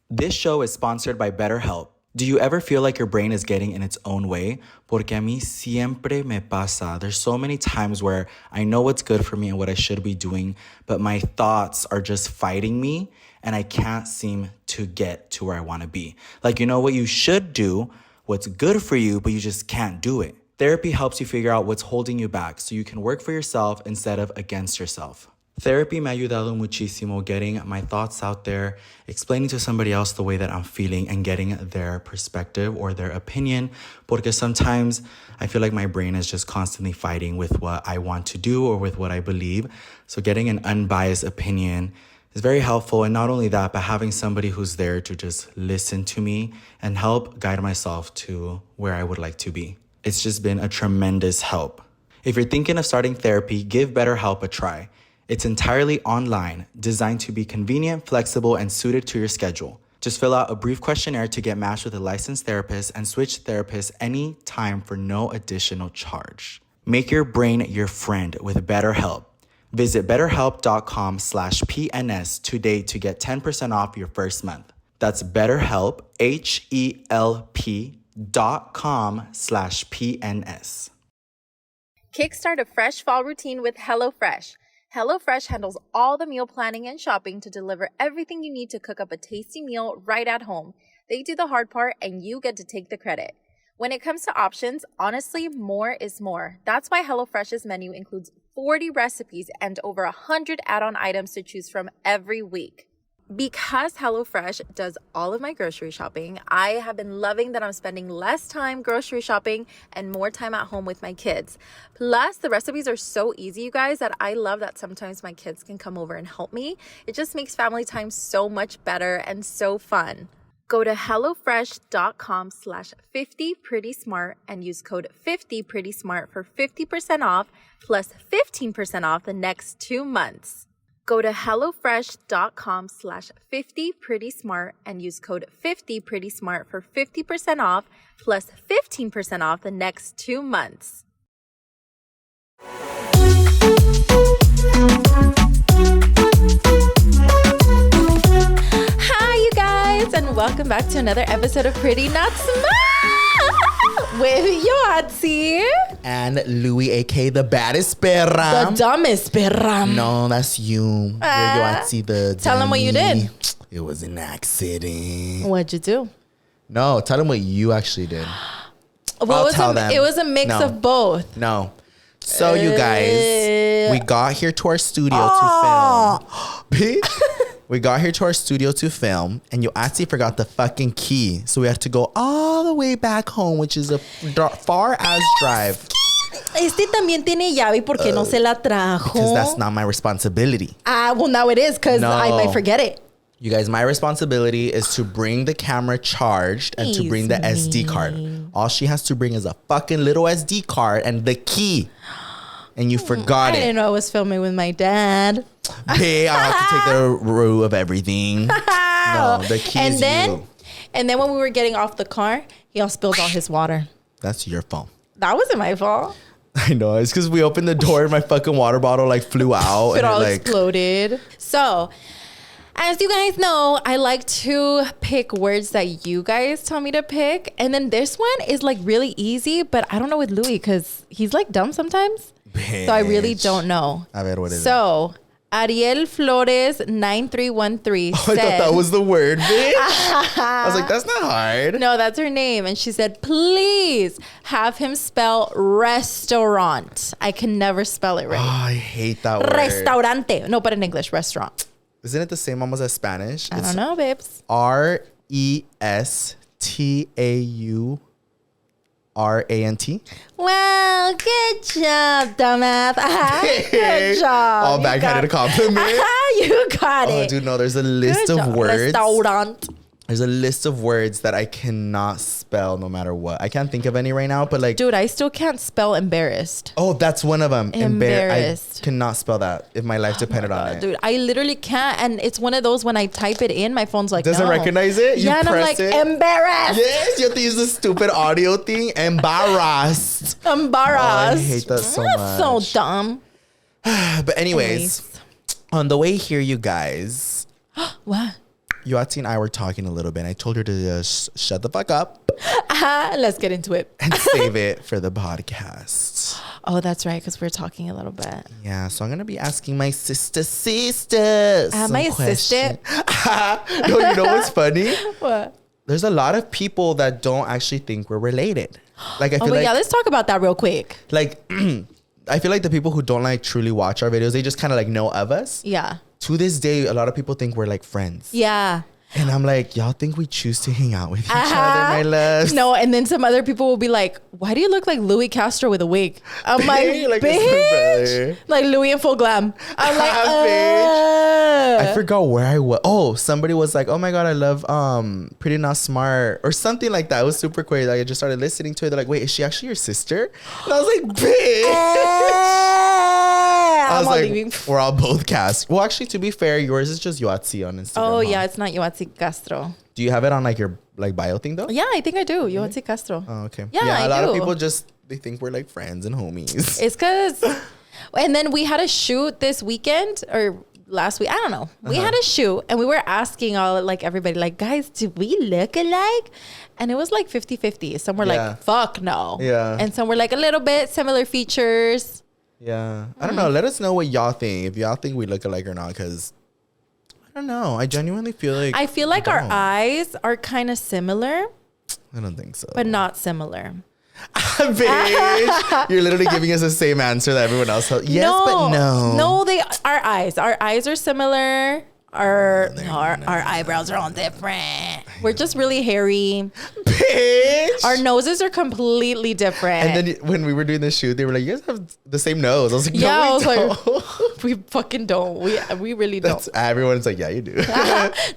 This show is sponsored by BetterHelp. Do you ever feel like your brain is getting in its own way? Porque a mí siempre me pasa. There's so many times where I know what's good for me and what I should be doing, but my thoughts are just fighting me and I can't seem to get to where I want to be. Like, you know what you should do, what's good for you, but you just can't do it. Therapy helps you figure out what's holding you back so you can work for yourself instead of against yourself. Therapy me ha ayudado muchísimo getting my thoughts out there, explaining to somebody else the way that I'm feeling and getting their perspective or their opinion. Porque sometimes I feel like my brain is just constantly fighting with what I want to do or with what I believe. So getting an unbiased opinion is very helpful. And not only that, but having somebody who's there to just listen to me and help guide myself to where I would like to be. It's just been a tremendous help. If you're thinking of starting therapy, give BetterHelp a try. It's entirely online, designed to be convenient, flexible, and suited to your schedule. Just fill out a brief questionnaire to get matched with a licensed therapist and switch therapists anytime for no additional charge. Make your brain your friend with BetterHelp. Visit betterhelp.com /PNS today to get 10% off your first month. That's BetterHelp, HELP.com /PNS. Kickstart a fresh fall routine with HelloFresh. HelloFresh handles all the meal planning and shopping to deliver everything you need to cook up a tasty meal right at home. They do the hard part and you get to take the credit. When it comes to options, honestly, more is more. That's why HelloFresh's menu includes 40 recipes and over 100 add-on items to choose from every week. Because HelloFresh does all of my grocery shopping, I have been loving that I'm spending less time grocery shopping and more time at home with my kids. Plus, the recipes are so easy, you guys, that I love that sometimes my kids can come over and help me. It just makes family time so much better and so fun. Go to HelloFresh.com /50PrettySmart and use code 50PrettySmart for 50% off plus 15% off the next 2 months. Go to HelloFresh.com /50PrettySmart and use code 50PrettySmart for 50% off plus 15% off the next 2 months. Hi, you guys, and welcome back to another episode of Pretty Not Smart with Yoatzi. And Louie, a.k.a. the baddest perra. The dumbest perra. No, that's you. You're Yoatzi, the Tell him what you did. It was an accident. What'd you do? No, tell them what you actually did. Well, it was a mix of both. No. So, you guys, we got here to our studio to film. Bitch. We got here to our studio to film, and Yoatzi forgot the fucking key. So we had to go all the way back home, which is a far-ass drive. Este también tiene llave porque no se la trajo. Because that's not my responsibility. Well, now it is because I might forget it. You guys, my responsibility is to bring the camera charged and to bring the SD card. All she has to bring is a fucking little SD card and the key. And you forgot it. I didn't know I was filming with my dad. Hey, I'll have to take the rule of everything. No, the key is you. And then when we were getting off the car, he all spilled all his water. That's your fault. That wasn't my fault. I know. It's because we opened the door and my fucking water bottle flew out. It all like exploded. So, as you guys know, I like to pick words that you guys tell me to pick. And then this one is really easy, but I don't know with Louie because he's dumb sometimes. Bitch. So I really don't know. A ver, what is it? So, Ariel Flores 9313 said, I thought that was the word, bitch. I was like, that's not hard. No, that's her name. And she said, please have him spell restaurant. I can never spell it right. Oh, I hate that word. Restaurante. No, but in English, restaurant. Isn't it the same almost as Spanish? I don't know, babes. RESTAURANT. Well, good job, dumbass. Good job. All backhanded a compliment. You got it. Oh, dude, no, there's a list of words. Restaurant. There's a list of words that I cannot spell no matter what. I can't think of any right now, but Dude, I still can't spell embarrassed. Oh, that's one of them. Embarrassed. I cannot spell that if my life depended on it. Dude, I literally can't. And it's one of those when I type it in, my phone's like, doesn't no. recognize it? You and I'm press it. embarrassed. Yes, you have to use the stupid audio thing. Embarrassed. Embarrassed. Oh, I hate that so That's much. so dumb. But anyways, on the way here, you guys. What? Yoatzi and I were talking a little bit. I told her to just shut the fuck up. Let's get into it. And save it for the podcast. Oh, that's right, because we're talking a little bit. Yeah, so I'm going to be asking my sisters. My sister. No, you know what's funny? What? There's a lot of people that don't actually think we're related. Like, I feel like, yeah, let's talk about that real quick. like, I feel like the people who don't like truly watch our videos, they just kind of like know of us. Yeah. To this day, a lot of people think we're like friends. Yeah. And I'm like, y'all think we choose to hang out with each other, my loves? No, and then some other people will be like, why do you look like Louis Castro with a wig? I'm like bitch. Like Louis in full glam. I'm like, I forgot where I was. Oh, somebody was like, oh my God, I love Pretty Not Smart or something like that. It was super crazy. Like, I just started listening to it. They're like, wait, is she actually your sister? And I was like, bitch. I was like, leaving. We're all both cast. Well, actually, to be fair, yours is just Yoatzi on Instagram. Oh, yeah, it's not Yoatzi Castro. Do you have it on like your like bio thing though? Yeah, I think I do. Yoatzi Castro. Oh, okay. Yeah, a lot of people just, they think we're like friends and homies. It's because, and then we had a shoot this weekend or last week. I don't know. We had a shoot and we were asking all like everybody, like, guys, do we look alike? And it was like 50-50. Some were like, fuck no. Yeah. And some were like a little bit similar features. Yeah. I don't know. Let us know what y'all think. If y'all think we look alike or not. Because I don't know. I genuinely feel like. I feel like our eyes are kind of similar. I don't think so. But not similar. Bitch. You're literally giving us the same answer that everyone else has. Yes, but no. No, our eyes are similar. Our eyebrows are all different. We're just really hairy. Bitch. Our noses are completely different. And then when we were doing the shoot, they were like, you guys have the same nose. I was like, no, yeah, we don't. like, we fucking don't. We really don't. Everyone's like, yeah, you do.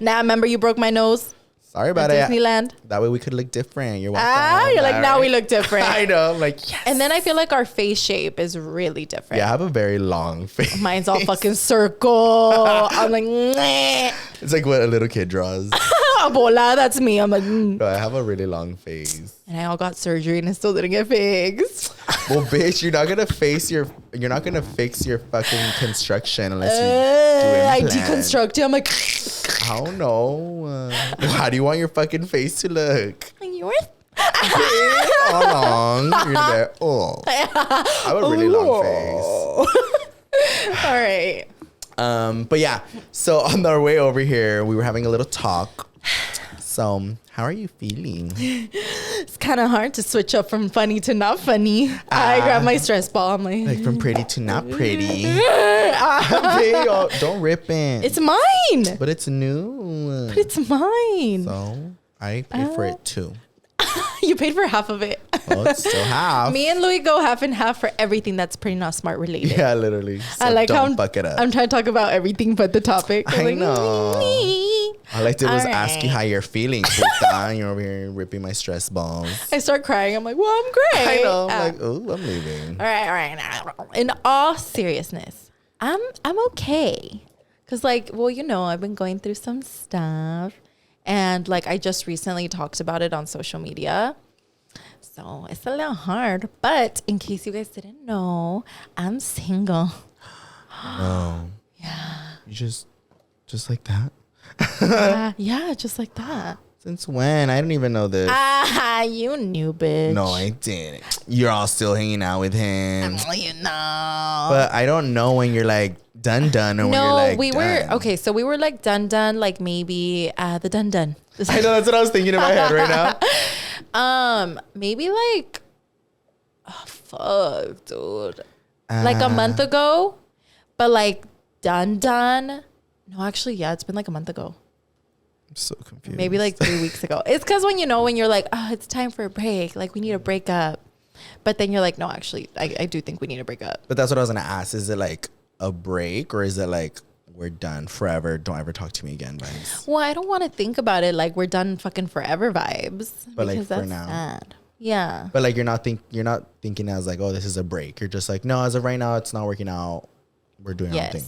Now, remember you broke my nose? Sorry about at Disneyland. That way we could look different. You're welcome. You're like, now we look different. I know. I'm like, yes. And then I feel like our face shape is really different. Yeah, I have a very long face. Mine's all fucking circle. I'm like, Nyeh. It's like what a little kid draws. Bola, that's me. I'm like, No, I have a really long face. And I all got surgery and I still didn't get fixed. Well, bitch, you're not gonna fix your fucking construction unless you do I implants. deconstruct it. I'm like, I don't know. How do you want your fucking face to look? yours? How long? You're there. Oh, I have a really long face. All right. But yeah. So on our way over here, we were having a little talk. So, how are you feeling? It's kind of hard to switch up from funny to not funny. I grab my stress ball. I'm like from pretty to not pretty. Don't rip it. It's mine. But it's new. But it's mine. So, I paid for it too. You paid for half of it. Oh, it's still half. Me and Louie go half and half for everything that's Pretty Not Smart related. Yeah, literally. So I like don't fuck it up. I'm trying to talk about everything but the topic. I know. Me. All I did was ask you how you're feeling. You're over here ripping my stress balls. I start crying. I'm like, well, I'm great. I know. I'm like, oh, I'm leaving. All right. In all seriousness, I'm okay. Cause like, well, you know, I've been going through some stuff. And like, I just recently talked about it on social media. So it's a little hard. But in case you guys didn't know, I'm single. Oh. Yeah. You just like that? Yeah, just like that. Since when? I don't even know this. You knew, bitch. No, I didn't. You're all still hanging out with him. Well, you know. But I don't know when you're like done or when you're like we were done. okay. So we were like done, like maybe the done. I know, that's what I was thinking in my head right now. Maybe like, oh fuck, dude. Like a month ago, but like done. No, actually, yeah, it's been like a month ago. I'm so confused. Maybe like 3 weeks ago. It's because when you're like, oh, it's time for a break. Like we need to break up. But then you're like, no, actually, I do think we need to break up. But that's what I was gonna ask. Is it like a break or is it like we're done forever? Don't ever talk to me again vibes. Well, I don't want to think about it like we're done fucking forever vibes. But like for that's now. sad. Yeah. But like you're not thinking as like, oh, this is a break. You're just like, no, as of right now, it's not working out. We're doing our own thing.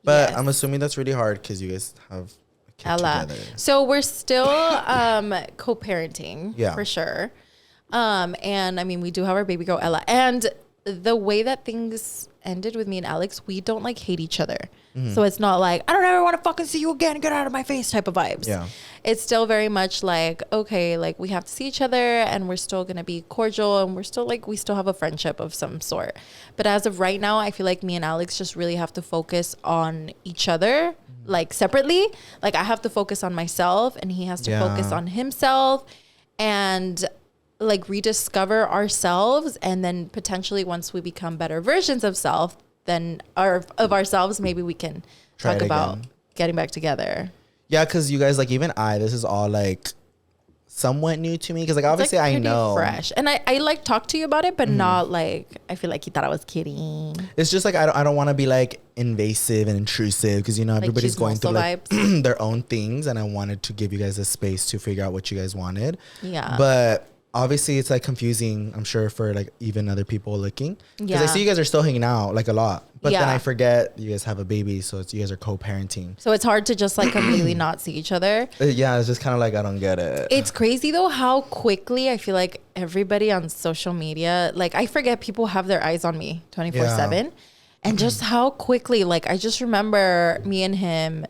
But I'm assuming that's really hard because you guys have a kid together. So we're still co-parenting for sure. And I mean, we do have our baby girl, Ella. And the way that things ended with me and Alex, we don't like hate each other. So it's not like, I don't ever want to fucking see you again, get out of my face type of vibes. Yeah. It's still very much like, okay, like we have to see each other and we're still going to be cordial and we're still like, we still have a friendship of some sort. But as of right now, I feel like me and Alex just really have to focus on each other, like separately. Like I have to focus on myself and he has to focus on himself and like rediscover ourselves. And then potentially once we become better versions of self, then of ourselves, maybe we can talk about getting back together. Yeah, because you guys, like, even this is all like somewhat new to me. Because like obviously like I know fresh, and I like talk to you about it, but not like I feel like he thought I was kidding. it's just like I don't want to be like invasive and intrusive because you know everybody's going through like their own things, and I wanted to give you guys a space to figure out what you guys wanted. Yeah, but obviously it's like confusing, I'm sure, for like even other people looking, because I see you guys are still hanging out like a lot, but then I forget you guys have a baby, so you guys are co-parenting, so it's hard to just like completely not see each other. Yeah, it's just kind of like I don't get it. It's crazy though how quickly I feel like everybody on social media, like I forget people have their eyes on me 24/7, and just how quickly, like I just remember me and him,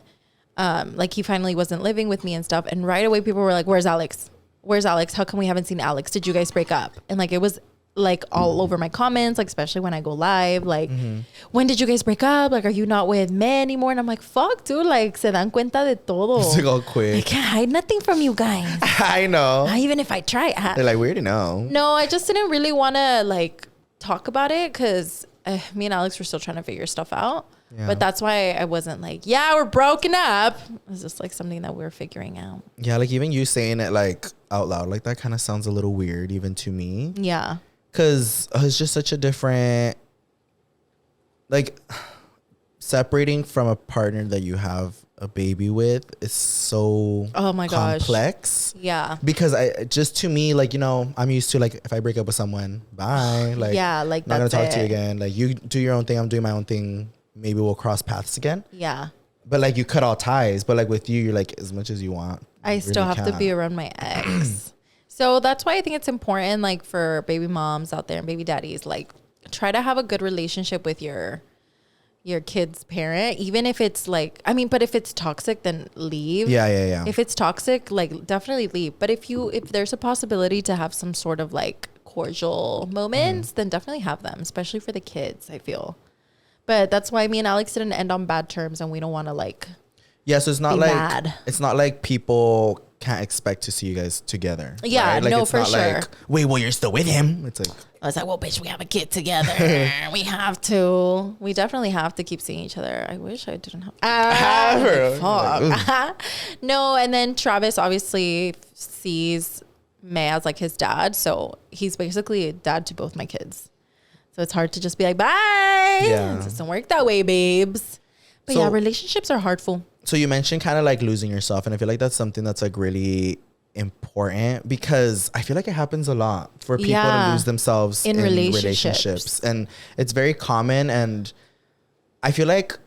like he finally wasn't living with me and stuff, and right away people were like, where's Alex? How come we haven't seen Alex? Did you guys break up? And like it was like all over my comments, like especially when I go live, like when did you guys break up? Like, are you not with men anymore? And I'm like, fuck, dude, like se dan cuenta de todo. It's like all quick. I can't hide nothing from you guys. I know. Not even if I try. They're like, we already know. No, I just didn't really want to like talk about it because me and Alex were still trying to figure stuff out. Yeah. But that's why I wasn't like, yeah, we're broken up. It was just like something that we were figuring out. Yeah, like even you saying it like out loud like that kind of sounds a little weird even to me. Yeah. Because it's just such a different, like, separating from a partner that you have a baby with is so complex. Yeah. Because just to me, like, you know, I'm used to like if I break up with someone, bye. Like, yeah, like not gonna talk to you again. Like, you do your own thing, I'm doing my own thing. Maybe we'll cross paths again. Yeah. But like you cut all ties. But like with you, you're like as much as you want. I still have to be around my ex. So that's why I think it's important, like for baby moms out there and baby daddies, like try to have a good relationship with your kid's parent, even if it's like, I mean, but if it's toxic, then leave. Yeah. If it's toxic, like definitely leave. But if there's a possibility to have some sort of like cordial moments, then definitely have them, especially for the kids, I feel. But that's why me and Alex didn't end on bad terms, and we don't want to like. Yeah, so it's not like mad. It's not like people can't expect to see you guys together. Yeah, right? Like, no, it's for not sure. Like, wait, well, you're still with him. It's like I was like, well, bitch, we have a kid together. We have to. We definitely have to keep seeing each other. I wish I didn't have. Fuck. No, and then Travis obviously sees me as like his dad, so he's basically a dad to both my kids. So it's hard to just be like, bye. Yeah. It doesn't work that way, babes. But yeah, relationships are hardful. So you mentioned kind of like losing yourself, and I feel like that's something that's like really important because I feel like it happens a lot for people to lose themselves in relationships. And it's very common, and I feel like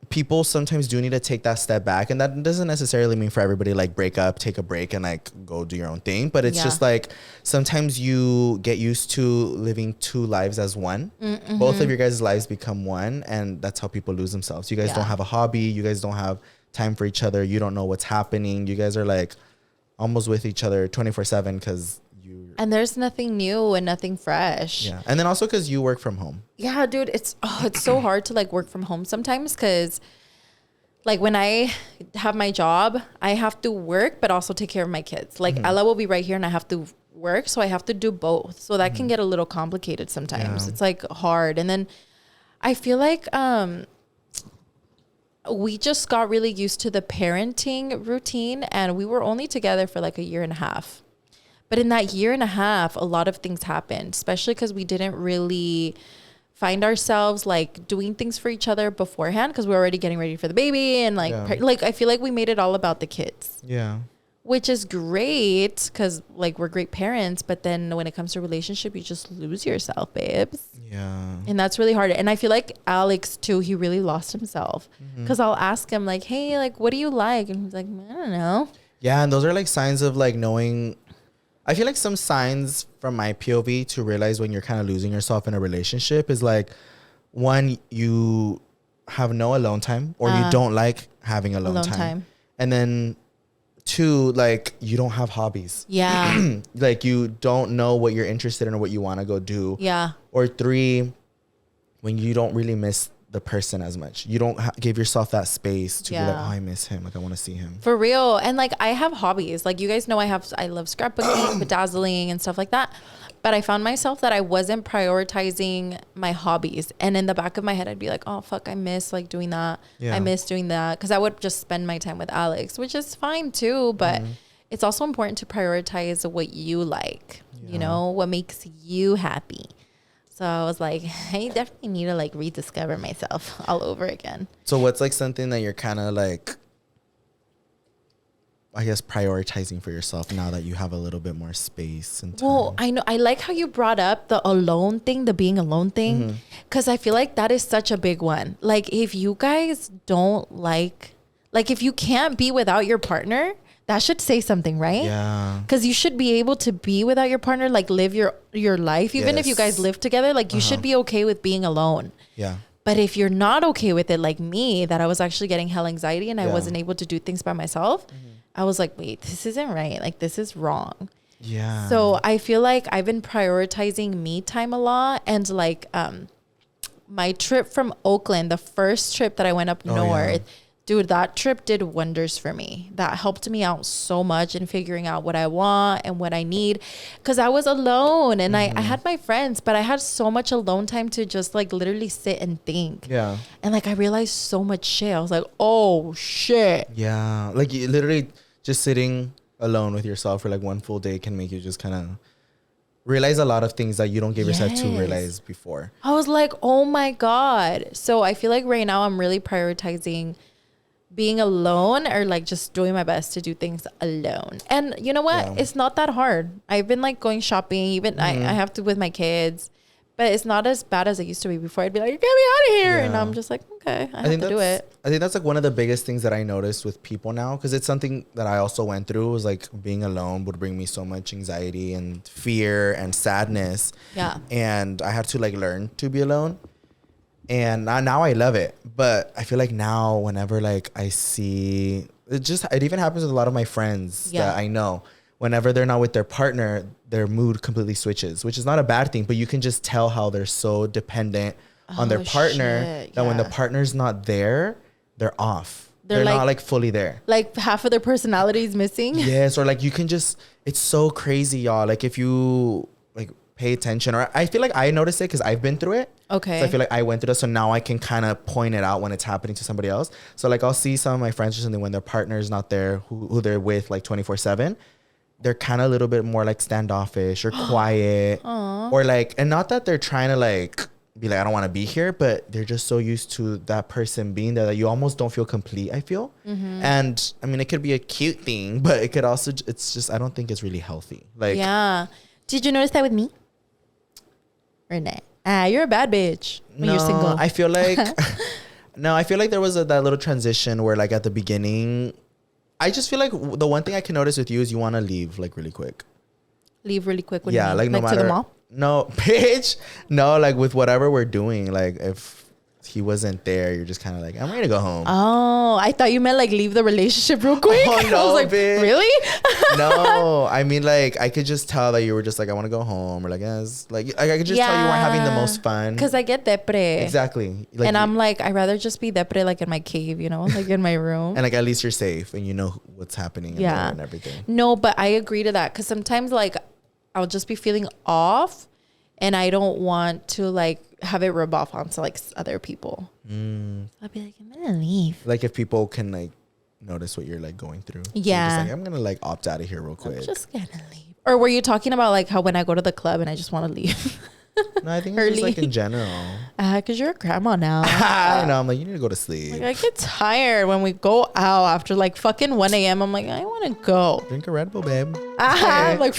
people sometimes do need to take that step back, and that doesn't necessarily mean for everybody like break up, take a break, and like go do your own thing, but it's just like sometimes you get used to living two lives as one. Both of your guys' lives become one, and that's how people lose themselves. You guys don't have a hobby, you guys don't have time for each other, you don't know what's happening, you guys are like almost with each other 24/7 because and there's nothing new and nothing fresh. Yeah. And then also because you work from home. Yeah, dude, it's so hard to like work from home sometimes because like when I have my job, I have to work but also take care of my kids. Like Ella will be right here and I have to work, so I have to do both. So that can get a little complicated sometimes. Yeah. It's like hard. And then I feel like we just got really used to the parenting routine, and we were only together for like a year and a half. But in that year and a half, a lot of things happened, especially because we didn't really find ourselves like doing things for each other beforehand because we were already getting ready for the baby. And like, like I feel like we made it all about the kids. Yeah. Which is great because like we're great parents. But then when it comes to relationship, you just lose yourself, babes. Yeah. And that's really hard. And I feel like Alex too, he really lost himself because I'll ask him like, hey, like, what do you like? And he's like, I don't know. Yeah. And those are like signs of like knowing. I feel like some signs from my POV to realize when you're kind of losing yourself in a relationship is like one, you have no alone time, or you don't like having alone time. And then 2, like, you don't have hobbies. Yeah. Like, you don't know what you're interested in or what you want to go do. Yeah. Or 3, when you don't really miss the person as much. You don't give yourself that space to be like, oh, I miss him. Like, I want to see him. For real. And like, I have hobbies. Like, you guys know I love scrapbooking, bedazzling and stuff like that. But I found myself that I wasn't prioritizing my hobbies. And in the back of my head, I'd be like, oh, fuck, I miss like doing that. I miss doing that. Because I would just spend my time with Alex, which is fine too. But it's also important to prioritize what you like, you know, what makes you happy. So I was like, I definitely need to like rediscover myself all over again. So what's like something that you're kind of like, I guess, prioritizing for yourself now that you have a little bit more space and time? Well, I know. I like how you brought up the alone thing, the being alone thing, because I feel like that is such a big one. Like, if you guys don't like if you can't be without your partner, that should say something, right? Yeah. Because you should be able to be without your partner, like live your life. Even if you guys live together, like you should be okay with being alone. Yeah. But if you're not okay with it, like me, that I was actually getting hell anxiety and I wasn't able to do things by myself, I was like, wait, this isn't right. Like, this is wrong. Yeah. So I feel like I've been prioritizing me time a lot. And like my trip from Oakland, the first trip that I went up north, dude, that trip did wonders for me. That helped me out so much in figuring out what I want and what I need. Because I was alone and I had my friends, but I had so much alone time to just like literally sit and think. Yeah. And like I realized so much shit. I was like, oh shit. Yeah. Like, you literally just sitting alone with yourself for like one full day can make you just kind of realize a lot of things that you don't give yourself to realize before. I was like, oh my God. So I feel like right now I'm really prioritizing being alone, or like just doing my best to do things alone. And you know what? It's not that hard. I've been like going shopping, even I have to with my kids, but it's not as bad as it used to be before. I'd be like, get me out of here. And I'm just like, okay, I have to do it. I think that's like one of the biggest things that I noticed with people now, because it's something that I also went through. Was like, being alone would bring me so much anxiety and fear and sadness. Yeah. And I had to like learn to be alone. And now I love it. But I feel like now, whenever like I see it even happens with a lot of my friends that I know. Whenever they're not with their partner, their mood completely switches, which is not a bad thing, but you can just tell how they're so dependent on their partner that when the partner's not there, they're off. They're like, not like fully there. Like half of their personality is missing. Yes. Or like you can just, it's so crazy, y'all. Like if you like pay attention, or I feel like I noticed it because I've been through it. Okay. So I feel like I went through it. So now I can kind of point it out when it's happening to somebody else. So like I'll see some of my friends or something when their partner's not there, who they're with like 24/7. They're kind of a little bit more like standoffish or quiet. Or like, and not that they're trying to like be like, I don't want to be here, but they're just so used to that person being there that you almost don't feel complete, I feel. And I mean, it could be a cute thing, but it could also, it's just, I don't think it's really healthy. Like, yeah. Did you notice that with me? Or not? You're a bad bitch when you're single. I feel like, I feel like there was that little transition where like at the beginning, I just feel like the one thing I can notice with you is you want to leave like really quick. Leave really quick. Yeah, like no matter. To the mall? No, bitch. No, like with whatever we're doing, like if he wasn't there, you're just kind of like, I'm ready to go home. Oh, I thought you meant like leave the relationship real quick. Oh no, I was like, bitch. Really? No, I mean like I could just tell that you were just like, I want to go home, or like, yes, like I could just tell you weren't having the most fun. Because I get depre. Exactly. Like, and I'm like, I'd rather just be depre like in my cave, you know, like in my room. And like at least you're safe and you know what's happening and everything. No, but I agree to that, because sometimes like I'll just be feeling off and I don't want to like have it rub off onto like other people. I'll be like, I'm gonna leave. Like if people can like notice what you're like going through. Yeah. So just like, I'm gonna like opt out of here real quick. I'm just gonna leave. Or were you talking about like how when I go to the club and I just want to leave? No, I think it's just like in general. Because you're a grandma now. I know. I'm like, you need to go to sleep. Like, I get tired when we go out after like fucking 1 a.m. I'm like, I want to go. Drink a Red Bull, babe. I'm like,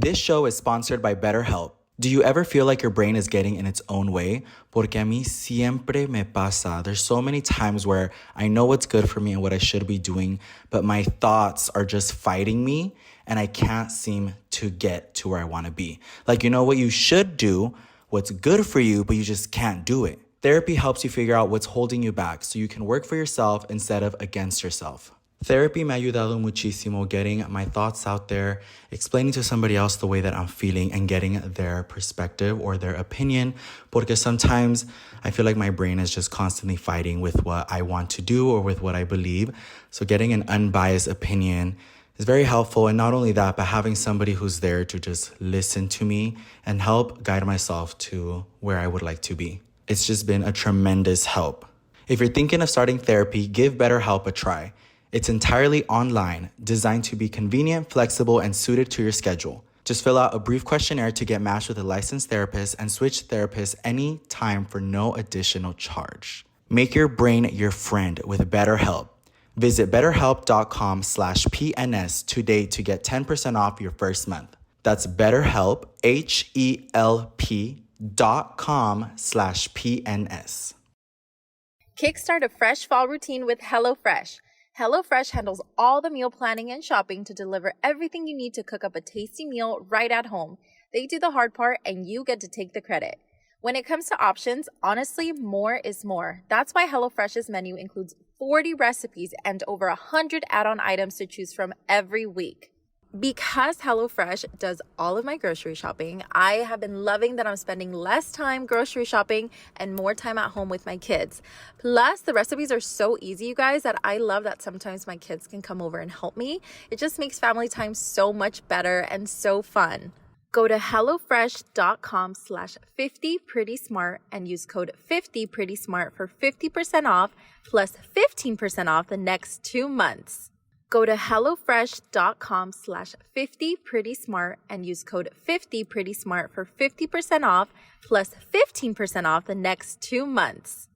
This show is sponsored by BetterHelp. Do you ever feel like your brain is getting in its own way? Porque a mí siempre me pasa. There's so many times where I know what's good for me and what I should be doing, but my thoughts are just fighting me. and I can't seem to get to where I want to be. Like, you know what you should do, what's good for you, but you just can't do it. Therapy helps you figure out what's holding you back so you can work for yourself instead of against yourself. Therapy me ha ayudado muchísimo getting my thoughts out there, explaining to somebody else the way that I'm feeling and getting their perspective or their opinion. Porque sometimes I feel like my brain is just constantly fighting with what I want to do or with what I believe. So getting an unbiased opinion is very helpful. And not only that, but having somebody who's there to just listen to me and help guide myself to where I would like to be. It's just been a tremendous help. If you're thinking of starting therapy, give BetterHelp a try. It's entirely online, designed to be convenient, flexible, and suited to your schedule. Just fill out a brief questionnaire to get matched with a licensed therapist and switch therapists anytime for no additional charge. Make your brain your friend with BetterHelp. Visit betterhelp.com/PNS today to get 10% off your first month. That's BetterHelp, HELP.com/PNS. Kickstart a fresh fall routine with HelloFresh. HelloFresh handles all the meal planning and shopping to deliver everything you need to cook up a tasty meal right at home. They do the hard part, and you get to take the credit. When it comes to options, honestly, more is more. That's why HelloFresh's menu includes 40 recipes and over 100 add-on items to choose from every week. Because HelloFresh does all of my grocery shopping, I have been loving that I'm spending less time grocery shopping and more time at home with my kids. Plus, the recipes are so easy, you guys, that I love that sometimes my kids can come over and help me. It just makes family time so much better and so fun. Go to HelloFresh.com/50PrettySmart and use code 50PrettySmart for 50% off plus 15% off the next 2 months. Go to HelloFresh.com/50PrettySmart and use code 50PrettySmart for 50% off plus 15% off the next 2 months.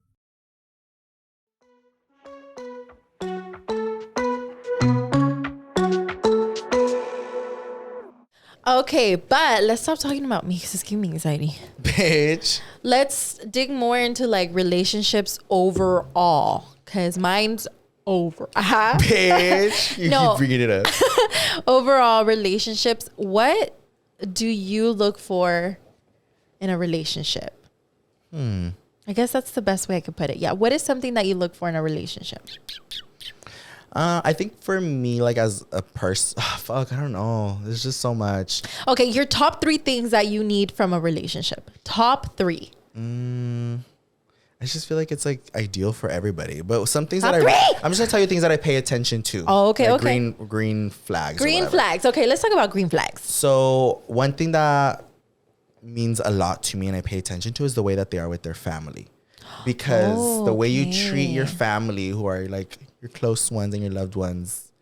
Okay, but let's stop talking about me because it's giving me anxiety. Bitch. Let's dig more into like relationships overall because mine's over. Bitch. You No. keep bringing it up. Overall relationships, what do you look for in a relationship? I guess that's the best way I could put it. Yeah. What is something that you look for in a relationship? I think for me, like as a person, I don't know. There's just so much. Okay, your top 3 things that you need from a relationship. Top 3. I just feel like it's like ideal for everybody. But some things Top that 3? I'm just gonna tell you things that I pay attention to. Oh, okay, like okay. Green flags. or Green whatever. flags. Okay, let's talk about green flags. So one thing that means a lot to me and I pay attention to is the way that they are with their family. Because the way you treat your family, who are like your close ones and your loved ones,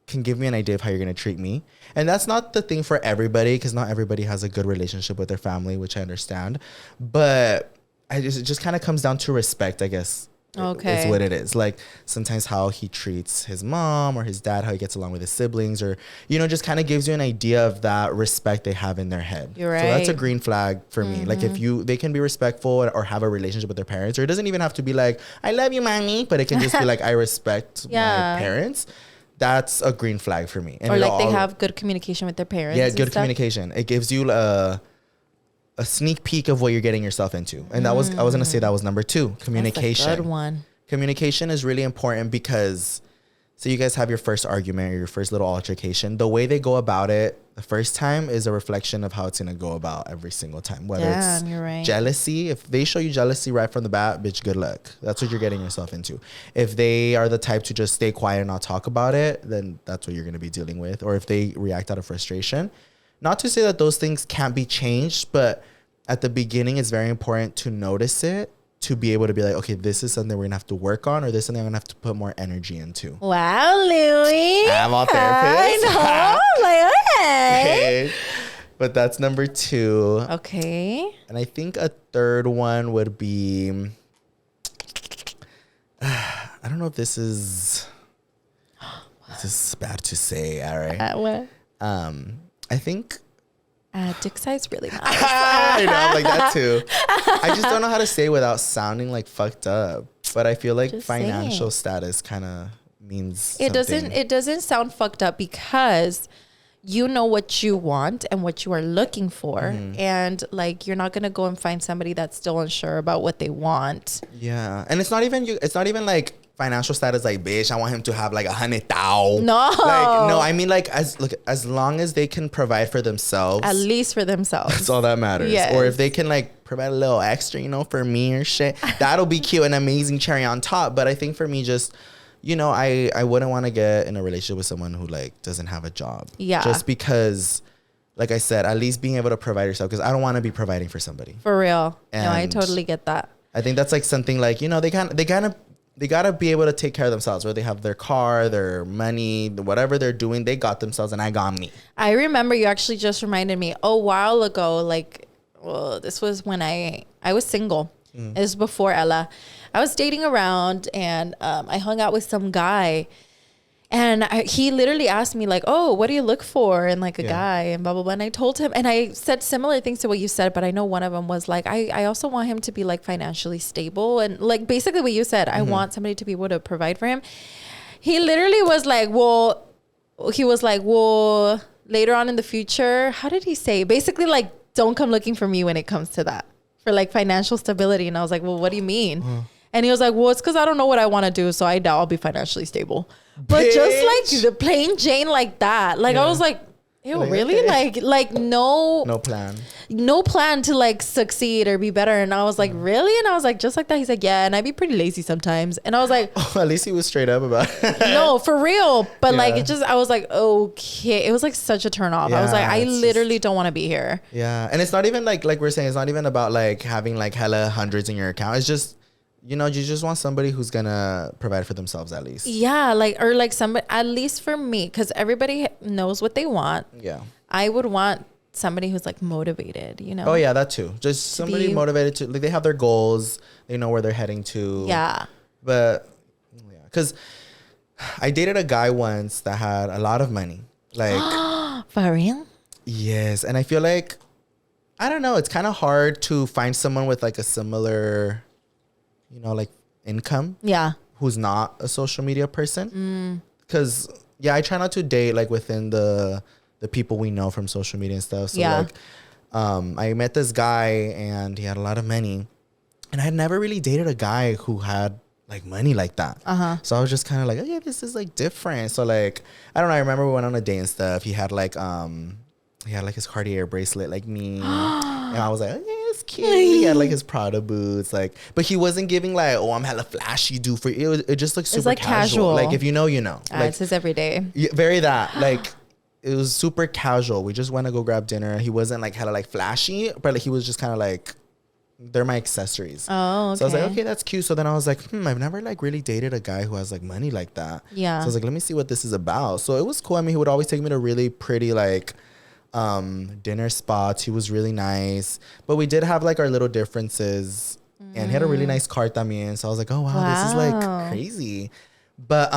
can give me an idea of how you're going to treat me. And that's not the thing for everybody, because not everybody has a good relationship with their family, which I understand. But it just kind of comes down to respect, I guess. Okay. Is what it is. Like sometimes how he treats his mom or his dad, how he gets along with his siblings, or, you know, just kind of gives you an idea of that respect they have in their head. You're right. So that's a green flag for me. Like if they can be respectful or have a relationship with their parents, or it doesn't even have to be like, I love you, mommy, but it can just be like, I respect my parents. That's a green flag for me. And or like they have good communication with their parents. Yeah, good communication. It gives you a sneak peek of what you're getting yourself into. And I was going to say that was number 2, communication. That's a good one. Communication is really important because, so you guys have your first argument or your first little altercation. The way they go about it the first time is a reflection of how it's going to go about every single time. Whether it's you're right. jealousy, if they show you jealousy right from the bat, bitch, good luck. That's what you're getting yourself into. If they are the type to just stay quiet and not talk about it, then that's what you're going to be dealing with. Or if they react out of frustration. Not to say that those things can't be changed, but at the beginning, it's very important to notice it, to be able to be like, okay, this is something we're going to have to work on, or this is something I'm going to have to put more energy into. Wow, Louie. I'm a therapist. I know. Like, okay. But that's number 2. Okay. And I think a third one would be, I don't know if this is bad to say. All right. What? I think dick size really matters. I know, I'm like that too. I just don't know how to say it without sounding like fucked up. But I feel like Just financial status kind of means It something. doesn't sound fucked up because you know what you want and what you are looking for. And like, you're not going to go and find somebody that's still unsure about what they want. Yeah. And it's not even like financial status, like, bitch, I want him to have like 100,000. No. Like, no, I mean, like, as long as they can provide for themselves. At least for themselves. That's all that matters. Yes. Or if they can like provide a little extra, you know, for me or shit, that'll be cute, an amazing cherry on top. But I think for me, just, you know, I wouldn't want to get in a relationship with someone who like doesn't have a job. Yeah. Just because, like I said, at least being able to provide yourself, because I don't want to be providing for somebody. For real. And no, I totally get that. I think that's like something like, you know, they gotta be able to take care of themselves, where they have their car, their money, whatever they're doing, they got themselves and I got me. I remember you actually just reminded me a while ago, like, well, this was when I was single. It was before Ella. I was dating around and I hung out with some guy, and he literally asked me like, oh, what do you look for in like a guy, and blah, blah, blah. And I told him, and I said similar things to what you said, but I know one of them was like, I also want him to be like financially stable. And like basically what you said, I want somebody to be able to provide for him. He literally was like, well, later on in the future, how did he say? Basically like, don't come looking for me when it comes to that, for like financial stability. And I was like, well, what do you mean? And he was like, well, it's because I don't know what I want to do, so I doubt I'll be financially stable. But just like the plain Jane like that, like I was like, ew, like, really? Okay. Like no plan to like succeed or be better. And I was like, really? And I was like, just like that. He's like, yeah, and I'd be pretty lazy sometimes. And I was like, oh, at least he was straight up about it. No, for real. But like, it just, I was like, okay. It was like such a turn off. I was like, I literally don't want to be here. Yeah. And it's not even like we're saying, it's not even about like having like hella hundreds in your account. It's just, you know, you just want somebody who's gonna provide for themselves at least. Yeah, like, or like somebody, at least for me, because everybody knows what they want. Yeah. I would want somebody who's like motivated, you know? Oh yeah, that too. Just somebody motivated to, like, they have their goals, they know where they're heading to. Yeah. But yeah, because I dated a guy once that had a lot of money. Like, for real? Yes. And I feel like, I don't know, it's kind of hard to find someone with like a similar, you know, like income. Yeah. Who's not a social media person. Because, I try not to date like within the people we know from social media and stuff. So like, I met this guy and he had a lot of money. And I had never really dated a guy who had like money like that. So I was just kind of like, oh yeah, this is like different. So like, I don't know. I remember we went on a date and stuff. He had like his Cartier bracelet like me. And I was like, oh yeah, it's cute. He had like his Prada boots, like, but he wasn't giving like, oh, I'm hella flashy, dude. For it just looked super like casual. Like if you know, you know. Like, it's his everyday. Yeah, very that. Like it was super casual. We just went to go grab dinner. He wasn't like hella like flashy, but like he was just kind of like, they're my accessories. Oh, okay. So I was like, okay, that's cute. So then I was like, I've never like really dated a guy who has like money like that. Yeah. So I was like, let me see what this is about. So it was cool. I mean, he would always take me to really pretty like dinner spots. He was really nice, but we did have like our little differences. And he had a really nice car también. So I was like, oh wow, this is like crazy. But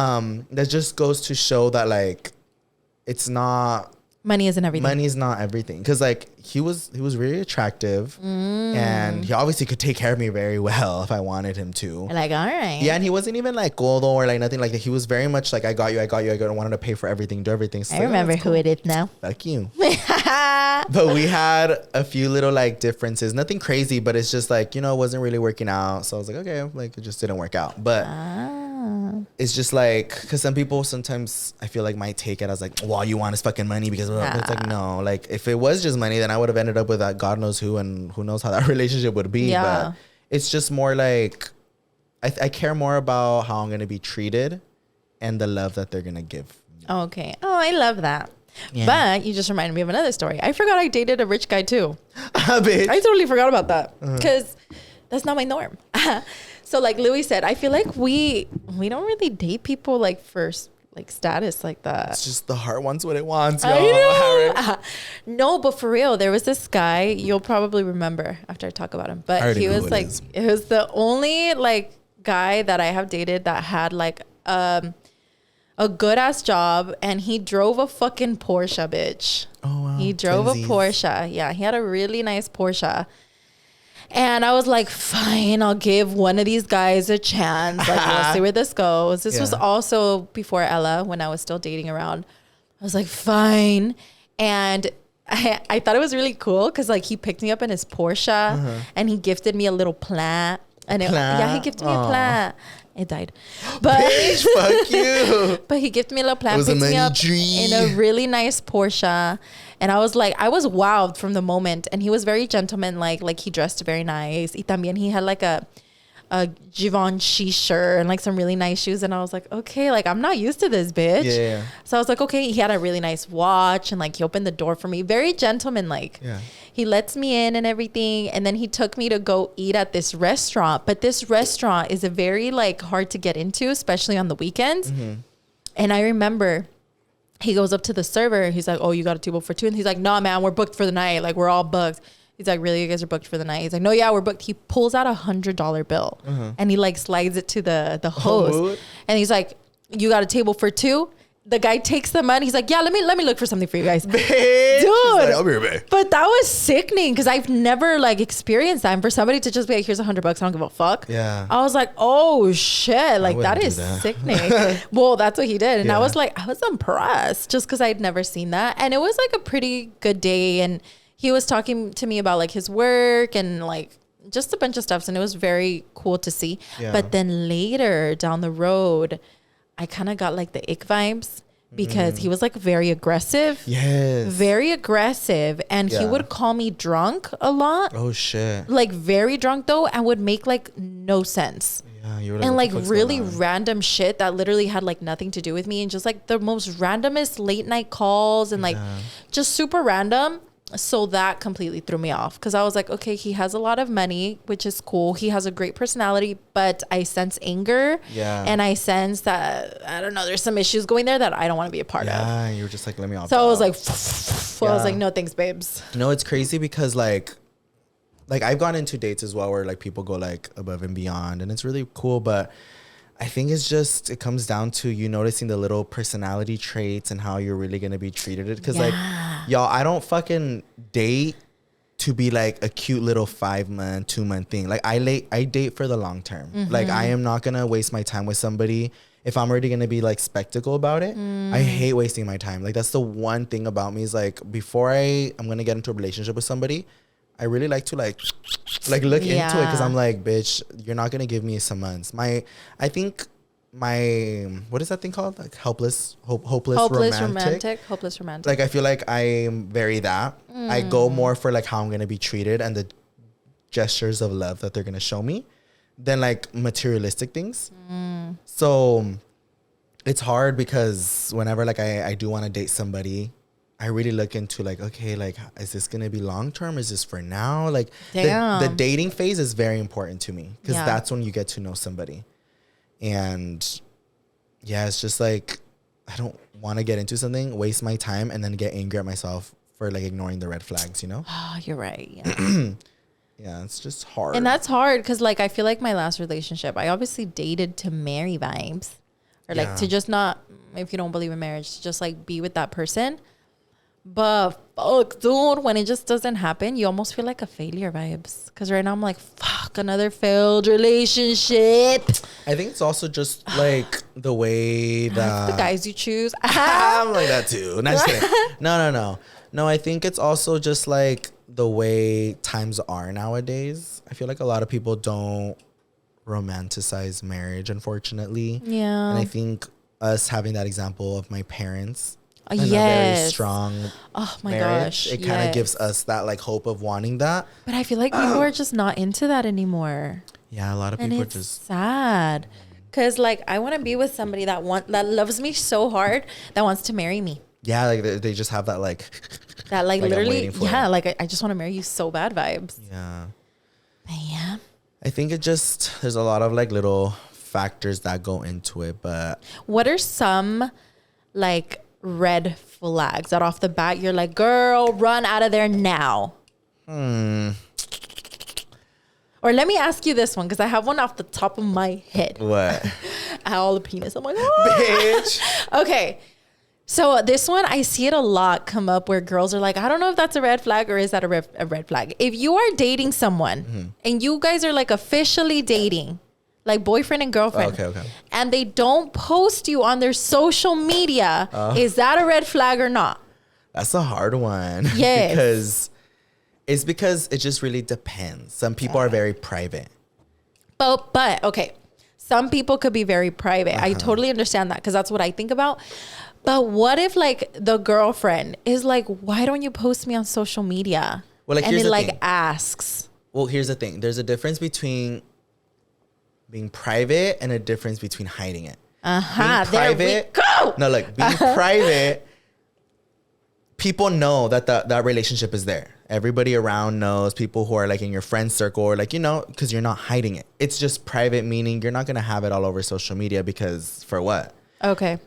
that just goes to show that like it's not, money isn't everything. Money is not everything. Because like he was really attractive and he obviously could take care of me very well if I wanted him to. Like, all right. Yeah, and he wasn't even like gold or like nothing like that. He was very much like, I got you. I wanted to pay for everything, do everything. So I remember who it is now. Fuck you. But we had a few little like differences. Nothing crazy, but it's just like, you know, it wasn't really working out. So I was like, okay, like it just didn't work out. But it's just like, because some people sometimes I feel like might take it as like, well, all you want is fucking money because it's like, no, like if it was just money, then I would have ended up with that God knows who, and who knows how that relationship would be. But it's just more like, I care more about how I'm going to be treated and the love that they're going to give. Okay. Oh, I love that. Yeah. But you just reminded me of another story. I forgot I dated a rich guy too. Bitch. I totally forgot about that because that's not my norm. So like Louie said, I feel like we don't really date people like first like status like that. It's just the heart wants what it wants. I know. No, but for real, there was this guy, you'll probably remember after I talk about him. But he was like, it was the only like guy that I have dated that had like a good ass job, and he drove a fucking Porsche, bitch. Oh wow. He drove a Porsche. Yeah, he had a really nice Porsche. And I was like, fine, I'll give one of these guys a chance. Like, we'll see where this goes. This was also before Ella, when I was still dating around. I was like, fine. And I thought it was really cool because like he picked me up in his Porsche and he gifted me a little plant. And yeah, he gifted me a plant. It died. But Bitch, fuck you. But he gifted me a little plant, It was a picked me money up tree. in a really nice Porsche. And I was wowed from the moment. And he was very gentleman-like. Like he dressed very nice. Y también he had like a Givenchy shirt and like some really nice shoes. And I was like, okay, like I'm not used to this, bitch. Yeah. So I was like, okay, he had a really nice watch and like he opened the door for me. Very gentleman-like. Yeah. He lets me in and everything. And then he took me to go eat at this restaurant. But this restaurant is a very like hard to get into, especially on the weekends. And I remember he goes up to the server. He's like, oh, you got a table for two? And he's like, no, man, we're booked for the night. Like we're all booked. He's like, really? You guys are booked for the night? He's like, no, yeah, we're booked. He pulls out $100 bill and he like slides it to the host. And he's like, you got a table for two? The guy takes the money. He's like, yeah, let me look for something for you guys. Bitch. Dude. Like, I'll be right back. But that was sickening because I've never like experienced that. And for somebody to just be like, here's $100, I don't give a fuck. Yeah. I was like, oh shit. Like wouldn't that do is that. sickening. Well, that's what he did. And I Yeah. was like, I was impressed just because I'd never seen that. And it was like a pretty good day. And he was talking to me about like his work and like just a bunch of stuff. And it was very cool to see. Yeah. But then later down the road, I kind of got like the ick vibes because he was like very aggressive. Yes. Very aggressive. And he Yeah. would call me drunk a lot. Oh shit. Like very drunk though, and would make like no sense. Yeah, you were And what like the fuck's really going on? random shit that literally had like nothing to do with me and just like the most randomest late night calls and like just super random. So that completely threw me off because I was like, okay, he has a lot of money, which is cool. He has a great personality, but I sense anger. Yeah. And I sense that, I don't know, there's some issues going there that I don't want to be a part of. Yeah, you were just like, let me off. So I was like, I was Yeah. like, no thanks, babes. No, it's crazy because like I've gone into dates as well where like people go like above and beyond and it's really cool, but I think it comes down to you noticing the little personality traits and how you're really going to be treated. Because like, y'all, I don't fucking date to be like a cute little 5-month, 2-month thing. Like I date for the long term. Like I am not going to waste my time with somebody if I'm already going to be like spectacle about it. I hate wasting my time. Like that's the one thing about me is like before I'm going to get into a relationship with somebody, I really like to like look into it because I'm like, bitch, you're not gonna give me some months. I think what is that thing called? Like hopeless romantic. Hopeless romantic. Like I feel like I'm very that. I go more for like how I'm gonna be treated and the gestures of love that they're gonna show me than like materialistic things. So it's hard because whenever like I do want to date somebody, I really look into like, okay, like, is this going to be long-term? Is this for now? Like the dating phase is very important to me because that's when you get to know somebody. And yeah, it's just like, I don't want to get into something, waste my time and then get angry at myself for like ignoring the red flags, you know? Oh, you're right. Yeah. Yeah, it's just hard. And that's hard because like, I feel like my last relationship, I obviously dated to marry vibes or like to just not, if you don't believe in marriage, to just like be with that person. But fuck, dude, when it just doesn't happen, you almost feel like a failure vibes. Because right now I'm like, fuck, another failed relationship. I think it's also just like the way that The guys you choose. I'm like that too. Not just kidding. No, I think it's also just like the way times are nowadays. I feel like a lot of people don't romanticize marriage, unfortunately. Yeah. And I think us having that example of my parents and a very Yes. strong Oh my marriage, gosh. it kind of yes. gives us that like hope of wanting that. But I feel like people are just not into that anymore. Yeah, a lot of And people are it's just sad. Cause like I want to be with somebody that loves me so hard that wants to marry me. like they just have that like That like I'm literally, waiting for it. like I just want to marry you so bad vibes. yeah. But yeah. I think there's a lot of like little factors that go into it, but What are some like red flags that off the bat you're like, girl, run out of there now? Or let me ask you this one because I have one off the top of my head. what? All the penis. I'm like, oh. Bitch. Okay. So this one, I see it a lot come up where girls are like, I don't know if that's a red flag or is that a red flag. If you are dating someone and you guys are like officially dating, like boyfriend and girlfriend, Okay. and they don't post you on their social media, is that a red flag or not? That's a hard one. Yes. because it just really depends. Some people are very private. But okay. Some people could be very private. I totally understand that because that's what I think about. But what if like the girlfriend is like, why don't you post me on social media? Well, like, and here's it the like thing. asks. Well, here's the thing. There's a difference between being private and a difference between hiding it. There we go. No, like being private, people know that that relationship is there. Everybody around knows, people who are like in your friend circle or like, because you're not hiding it. It's just private, meaning you're not going to have it all over social media because for what? Okay.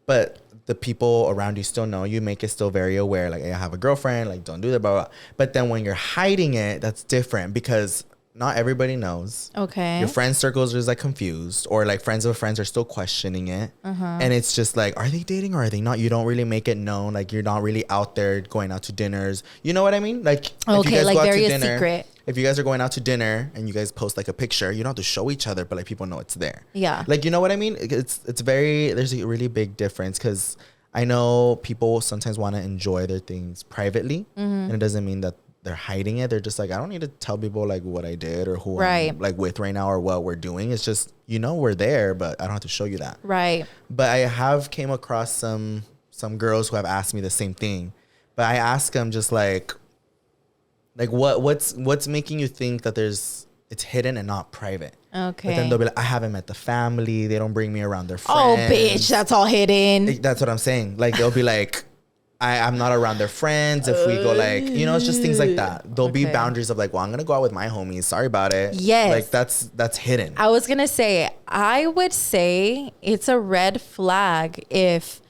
But the people around you still know. You make it still very aware. Like, hey, I have a girlfriend. Like, don't do that, blah, blah. But then when you're hiding it, that's different because not everybody knows. Okay. Your friend circles are just like confused, or like friends of friends are still questioning it. And it's just like, are they dating or are they not? You don't really make it known. Like, you're not really out there going out to dinners. You know what I mean? Like, if you guys like go out very to a dinner, secret. if you guys are going out to dinner and you guys post like a picture, you don't have to show each other, but like people know it's there. Yeah. Like, you know what I mean? It's very, there's a really big difference because I know people sometimes want to enjoy their things privately, and it doesn't mean that they're hiding it. They're just like, I don't need to tell people like what I did or who I'm like with right now or what we're doing. It's just, we're there, but I don't have to show you that. Right. But I have came across some girls who have asked me the same thing, but I ask them just like what's making you think that it's hidden and not private? Okay. But then they'll be like, I haven't met the family. They don't bring me around their friends. Oh, bitch, that's all hidden. That's what I'm saying. Like, they'll be like, I'm not around their friends. If we go like, it's just things like that. There'll be boundaries of like, well, I'm going to go out with my homies. Sorry about it. Yes. Like, that's hidden. I was going to say, I would say it's a red flag if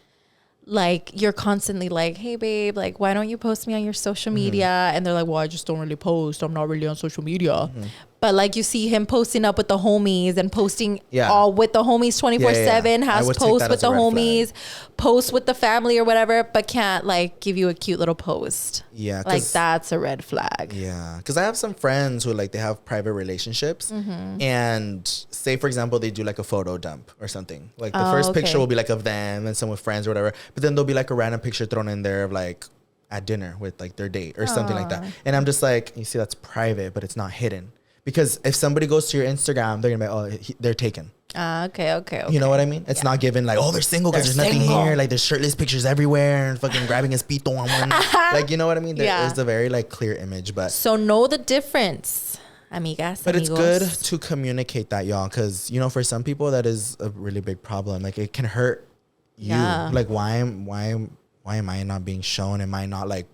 like you're constantly like, hey babe, like why don't you post me on your social media? And they're like, well, I just don't really post. I'm not really on social media. But like you see him posting up with the homies and posting all with the homies 24/7, has posts with the homies, posts with the family or whatever, but can't like give you a cute little post. Yeah. Like that's a red flag. Yeah. Because I have some friends who like they have private relationships and say, for example, they do like a photo dump or something. Like the first picture will be like of them and some with friends or whatever. But then there'll be like a random picture thrown in there of like at dinner with like their date or something like that. And I'm just like, you see, that's private, but it's not hidden. Because if somebody goes to your Instagram, they're gonna be like, they're taken. Okay. You know what I mean? It's not given like, they're single because there's nothing here. Like, there's shirtless pictures everywhere and fucking grabbing his pito on one. Like, you know what I mean? There is a very like clear image, but so know the difference, amigas. But amigos. it's good to communicate that, y'all, because for some people that is a really big problem. Like, it can hurt you. Yeah. Like, why am I not being shown? Am I not like?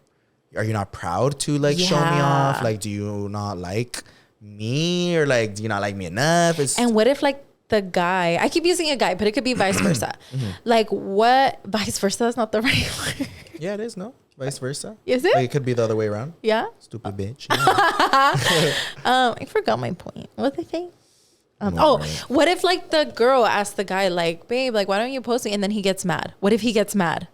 Are you not proud to like show me off? Like, do you not like me, or like, do you not like me enough? And what if like the guy, I keep using a guy, but it could be vice versa. Like, what, vice versa is not the right word. Yeah, it is. No, vice versa. Is it? Like, it could be the other way around. Yeah. Stupid bitch. I forgot my point. What was I saying? What if like the girl asks the guy like, babe, like why don't you post me? And then he gets mad. What if he gets mad?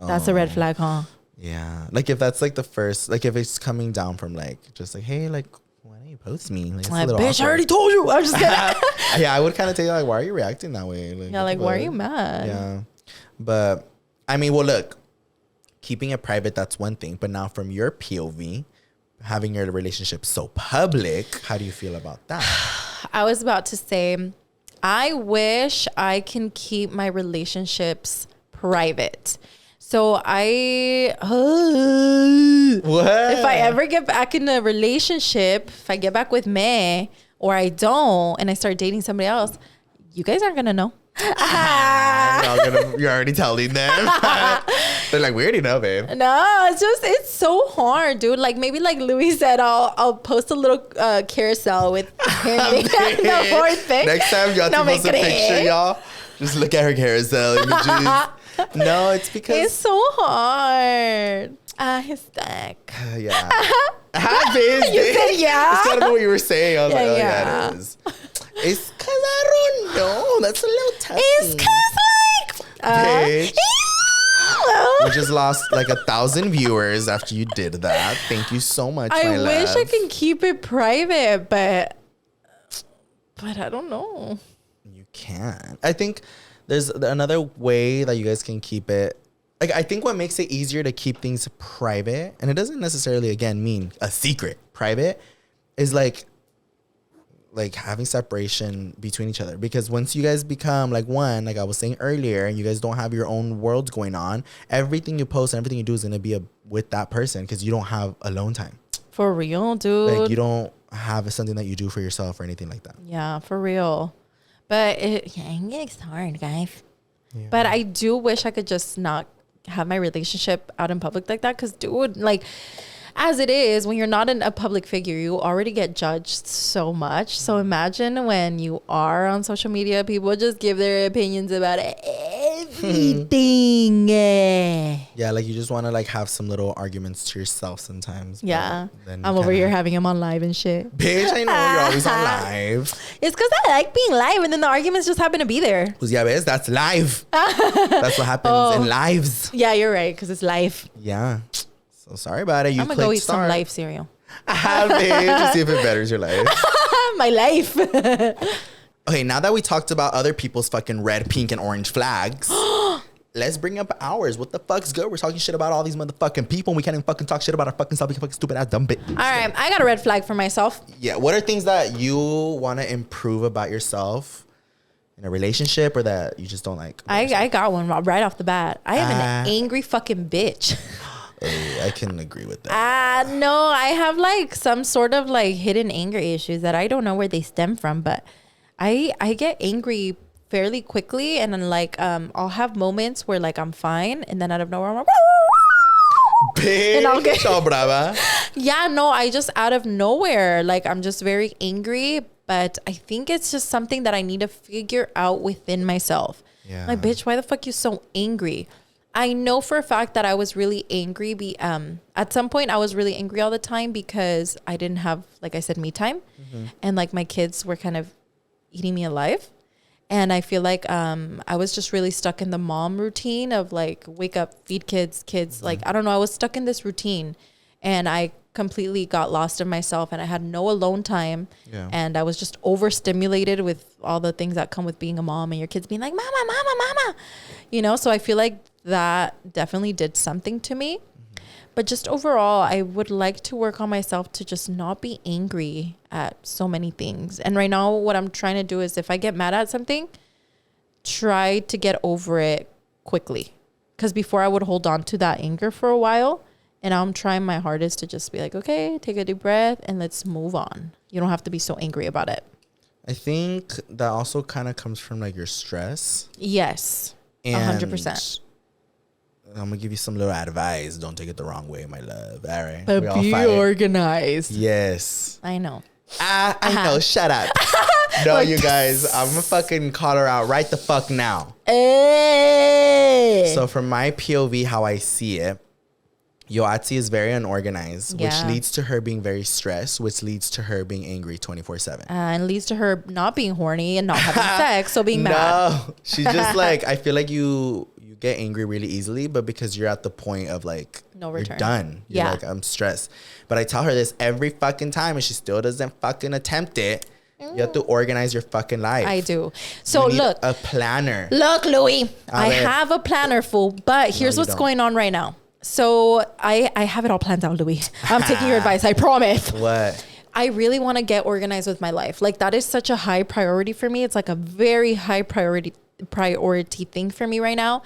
That's a red flag, huh? Yeah. Like, if that's like the first, like if it's coming down from like just like, hey, like, why don't you post me? Like, it's a little bitch, awkward. I already told you. I'm just kidding. Yeah, I would kind of take it like, why are you reacting that way? Like, Yeah, like why are you mad? Yeah. But I mean, well, look, keeping it private, that's one thing. But now from your POV, having your relationship so public, how do you feel about that? I was about to say, I wish I can keep my relationships private. So What? if I ever get back in a relationship, if I get back with me or I don't, and I start dating somebody else, you guys aren't gonna know. You're already telling them. They're like, we already know, babe. No, it's so hard, dude. Like maybe like Louie said, I'll post a little carousel with him the fourth thing. Next time y'all post a picture, y'all, just look at her carousel images. No, it's because it's so hard. He's stuck. Yeah. You said yeah. It's kind of what you were saying. I was like, yeah, it is. It's because I don't know. That's a little tough. It's because like we just lost like 1,000 viewers after you did that. Thank you so much. I my wish love. I can keep it private, but I don't know. You can. I think there's another way that you guys can keep it like, I think what makes it easier to keep things private, and it doesn't necessarily, again, mean a secret, private, is like having separation between each other. Because once you guys become like one, like I was saying earlier, and you guys don't have your own worlds going on, everything you post and everything you do is going to be with that person, because you don't have alone time. For real, dude. Like, you don't have something that you do for yourself or anything like that. Yeah, for real. But it's hard, guys. Yeah. But I do wish I could just not have my relationship out in public like that. Because, dude, like, as it is, when you're not a public figure, you already get judged so much. So imagine when you are on social media, people just give their opinions about everything. Yeah, like, you just want to like have some little arguments to yourself sometimes. Yeah. I'm over here having them on live and shit. Bitch, I know you're always on live. It's because I like being live, and then the arguments just happen to be there. Pues ya ves, that's live. That's what happens in lives. Yeah, you're right, because it's live. Yeah. So sorry about it. I'm going to go eat some life cereal. To see if it betters your life. My life. Okay, now that we talked about other people's fucking red, pink, and orange flags, let's bring up ours. What the fuck's good? We're talking shit about all these motherfucking people, and we can't even fucking talk shit about our fucking self. We can fucking stupid ass dumb bitch. All right, I got a red flag for myself. Yeah, what are things that you want to improve about yourself in a relationship, or that you just don't like? I got one right off the bat. I am an angry fucking bitch. I can agree with that. No, I have like some sort of like hidden anger issues that I don't know where they stem from, but I get angry fairly quickly, and then like I'll have moments where like I'm fine, and then out of nowhere I'm like, bitch, and I'll get so brava. Yeah, no, I just out of nowhere, like I'm just very angry, but I think it's just something that I need to figure out within myself. Yeah. Like, bitch, why the fuck you so angry? I know for a fact that I was really angry. At some point, I was really angry all the time because I didn't have, like I said, me time. Mm-hmm. And like my kids were kind of eating me alive. And I feel like I was just really stuck in the mom routine of like, wake up, feed kids. Mm-hmm. Like, I don't know. I was stuck in this routine, and I completely got lost in myself, and I had no alone time. Yeah. And I was just overstimulated with all the things that come with being a mom and your kids being like, mama, mama, mama, you know? So I feel like that definitely did something to me. Mm-hmm. But just overall, I would like to work on myself to just not be angry at so many things. And right now, what I'm trying to do is, if I get mad at something, try to get over it quickly. Because before I would hold on to that anger for a while. And I'm trying my hardest to just be like, okay, take a deep breath and let's move on. You don't have to be so angry about it. I think that also kind of comes from like your stress. Yes, 100%. I'm going to give you some little advice. Don't take it the wrong way, my love. All right. But be organized. Yes. I know. I know. Shut up. No, like, you guys, I'm going to fucking call her out right the fuck now. Hey. So from my POV, how I see it, Yoatzi is very unorganized, which leads to her being very stressed, which leads to her being angry 24/7. And leads to her not being horny and not having sex, so being mad. No, she's just like, I feel like you get angry really easily, but because you're at the point of like, no return. You're done. You're like, I'm stressed. But I tell her this every fucking time, and she still doesn't fucking attempt it. You have to organize your fucking life. I do. So look. A planner. Look, Louie. I have a planner, fool, but here's what's going on right now. So I have it all planned out, Louie. I'm taking your advice. I promise. What? I really want to get organized with my life. Like, that is such a high priority for me. It's like a very high priority thing for me right now,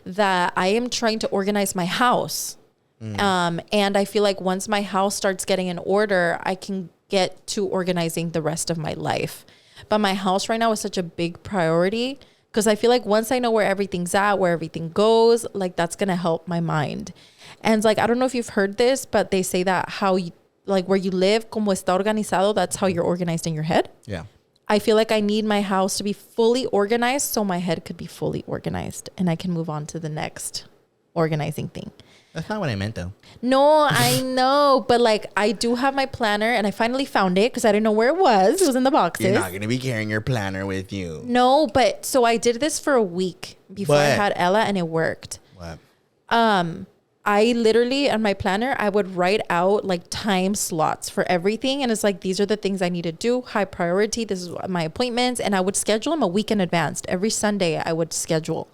that I am trying to organize my house. And I feel like once my house starts getting in order, I can get to organizing the rest of my life. But my house right now is such a big priority, because I feel like once I know where everything's at, where everything goes, like, that's going to help my mind. And like, I don't know if you've heard this, but they say that how you, like, where you live, como está organizado, that's how you're organized in your head. Yeah. I feel like I need my house to be fully organized so my head could be fully organized and I can move on to the next organizing thing. That's not what I meant, though. No, I know. But like, I do have my planner, and I finally found it because I didn't know where it was. It was in the boxes. You're not going to be carrying your planner with you. No, but so I did this for a week before I had Ella, and it worked. What? I literally, on my planner, I would write out like time slots for everything. And it's like, these are the things I need to do. High priority. This is my appointments. And I would schedule them a week in advance. Every Sunday I would schedule.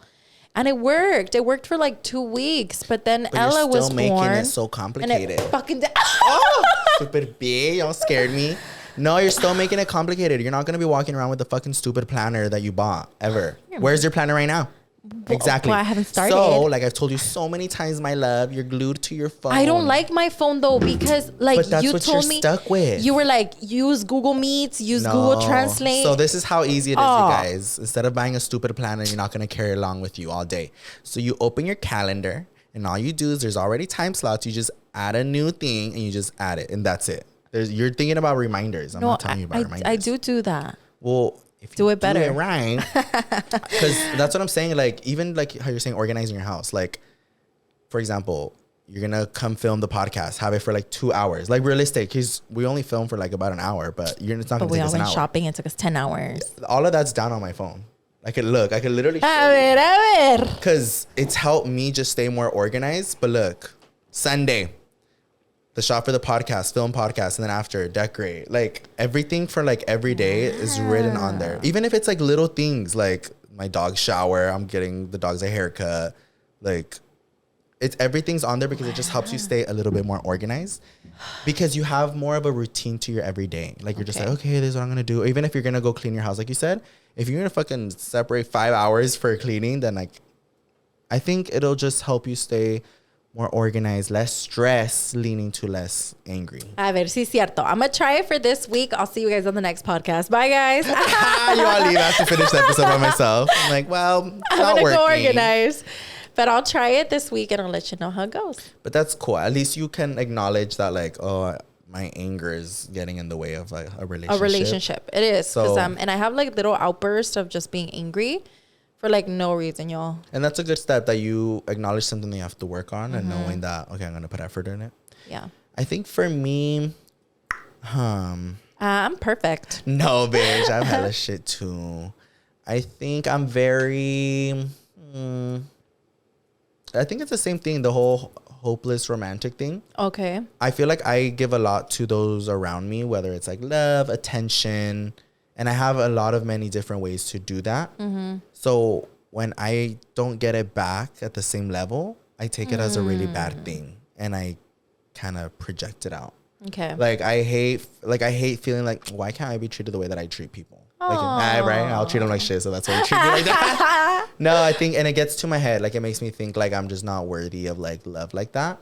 And it worked. It worked for like 2 weeks. But then But Ella you're was still making born. it so And complicated. it fucking... Oh, stupid bitch. Y'all scared me. No, you're still making it complicated. You're not going to be walking around with the fucking stupid planner that you bought ever. Where's your planner right now? Exactly. Well, I haven't started. So, like I've told you so many times, my love, you're glued to your phone. I don't like my phone though because like But that's you what told you're me stuck with. you were like use Google Meets, use Google Translate. So this is how easy it is, Oh. you guys. Instead of buying a stupid planner, you're not going to carry it along with you all day. So you open your calendar and all you do is there's already time slots. You just add a new thing and you just add it and that's it. You're thinking about reminders. I'm not telling you about reminders. I do that. Well, if Do you it better. do it right, because that's what I'm saying. Like even like how you're saying organizing your house. Like, for example, you're gonna come film the podcast, have it for like 2 hours. Like realistic, because we only film for like about an hour, but it's not But gonna we take all us an went hour. shopping. It took us 10 hours. All of that's down on my phone. I could literally show A ver. because it's helped me just stay more organized. But look, Sunday, the shop for the podcast, film podcast, and then after decorate. Like everything for like every day is written on there. Even if it's like little things like my dog's shower, I'm getting the dogs a haircut. Like everything's on there because it just helps you stay a little bit more organized because you have more of a routine to your everyday. Like you're just like, okay, this is what I'm gonna do. Even if you're gonna go clean your house, like you said, if you're gonna fucking separate 5 hours for cleaning, then like I think it'll just help you stay more organized, less stress, leaning to less angry. A ver, sí, cierto. I'm going to try it for this week. I'll see you guys on the next podcast. Bye, guys. You all leave. I have to finish the episode by myself. I'm like, well, it's I'm not going to go working. organize. But I'll try it this week and I'll let you know how it goes. But that's cool. At least you can acknowledge that, like, oh, my anger is getting in the way of like a relationship. A relationship. It is. So- And I have like little outbursts of just being angry for like no reason, y'all. And that's a good step that you acknowledge something that you have to work on and knowing that, okay, I'm going to put effort in it. Yeah. I think for me, I'm perfect. no, bitch, I've had a shit too. I think I'm very, I think it's the same thing, the whole hopeless romantic thing. Okay. I feel like I give a lot to those around me, whether it's like love, attention, and I have a lot of many different ways to do that. Mm-hmm. So when I don't get it back at the same level, I take it as a really bad thing and I kind of project it out. Okay. Like I hate feeling like, why can't I be treated the way that I treat people? Like, right? I'll treat them like shit, so that's why you treat me like that. No, I think, and it gets to my head. Like it makes me think like I'm just not worthy of like love like that.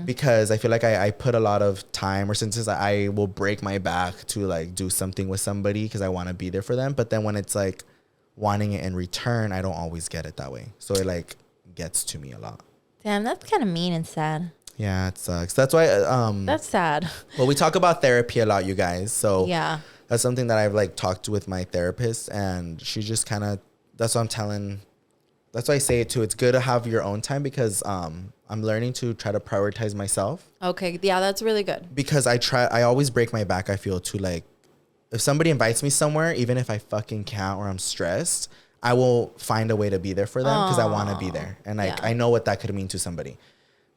Because I feel like I put a lot of time, or since I will break my back to like do something with somebody because I want to be there for them. But then when it's like wanting it in return, I don't always get it that way. So it like gets to me a lot. Damn, that's kind of mean and sad. Yeah, it sucks. That's why. That's sad. Well, we talk about therapy a lot, you guys. So Yeah. that's something that I've like talked with my therapist, and she just kind of. That's what I'm telling. That's why I say it too. It's good to have your own time because I'm learning to try to prioritize myself. Okay. Yeah, that's really good. Because I always break my back, I feel, to like, if somebody invites me somewhere, even if I fucking can't or I'm stressed, I will find a way to be there for them because I want to be there. And like, Yeah. I know what that could mean to somebody.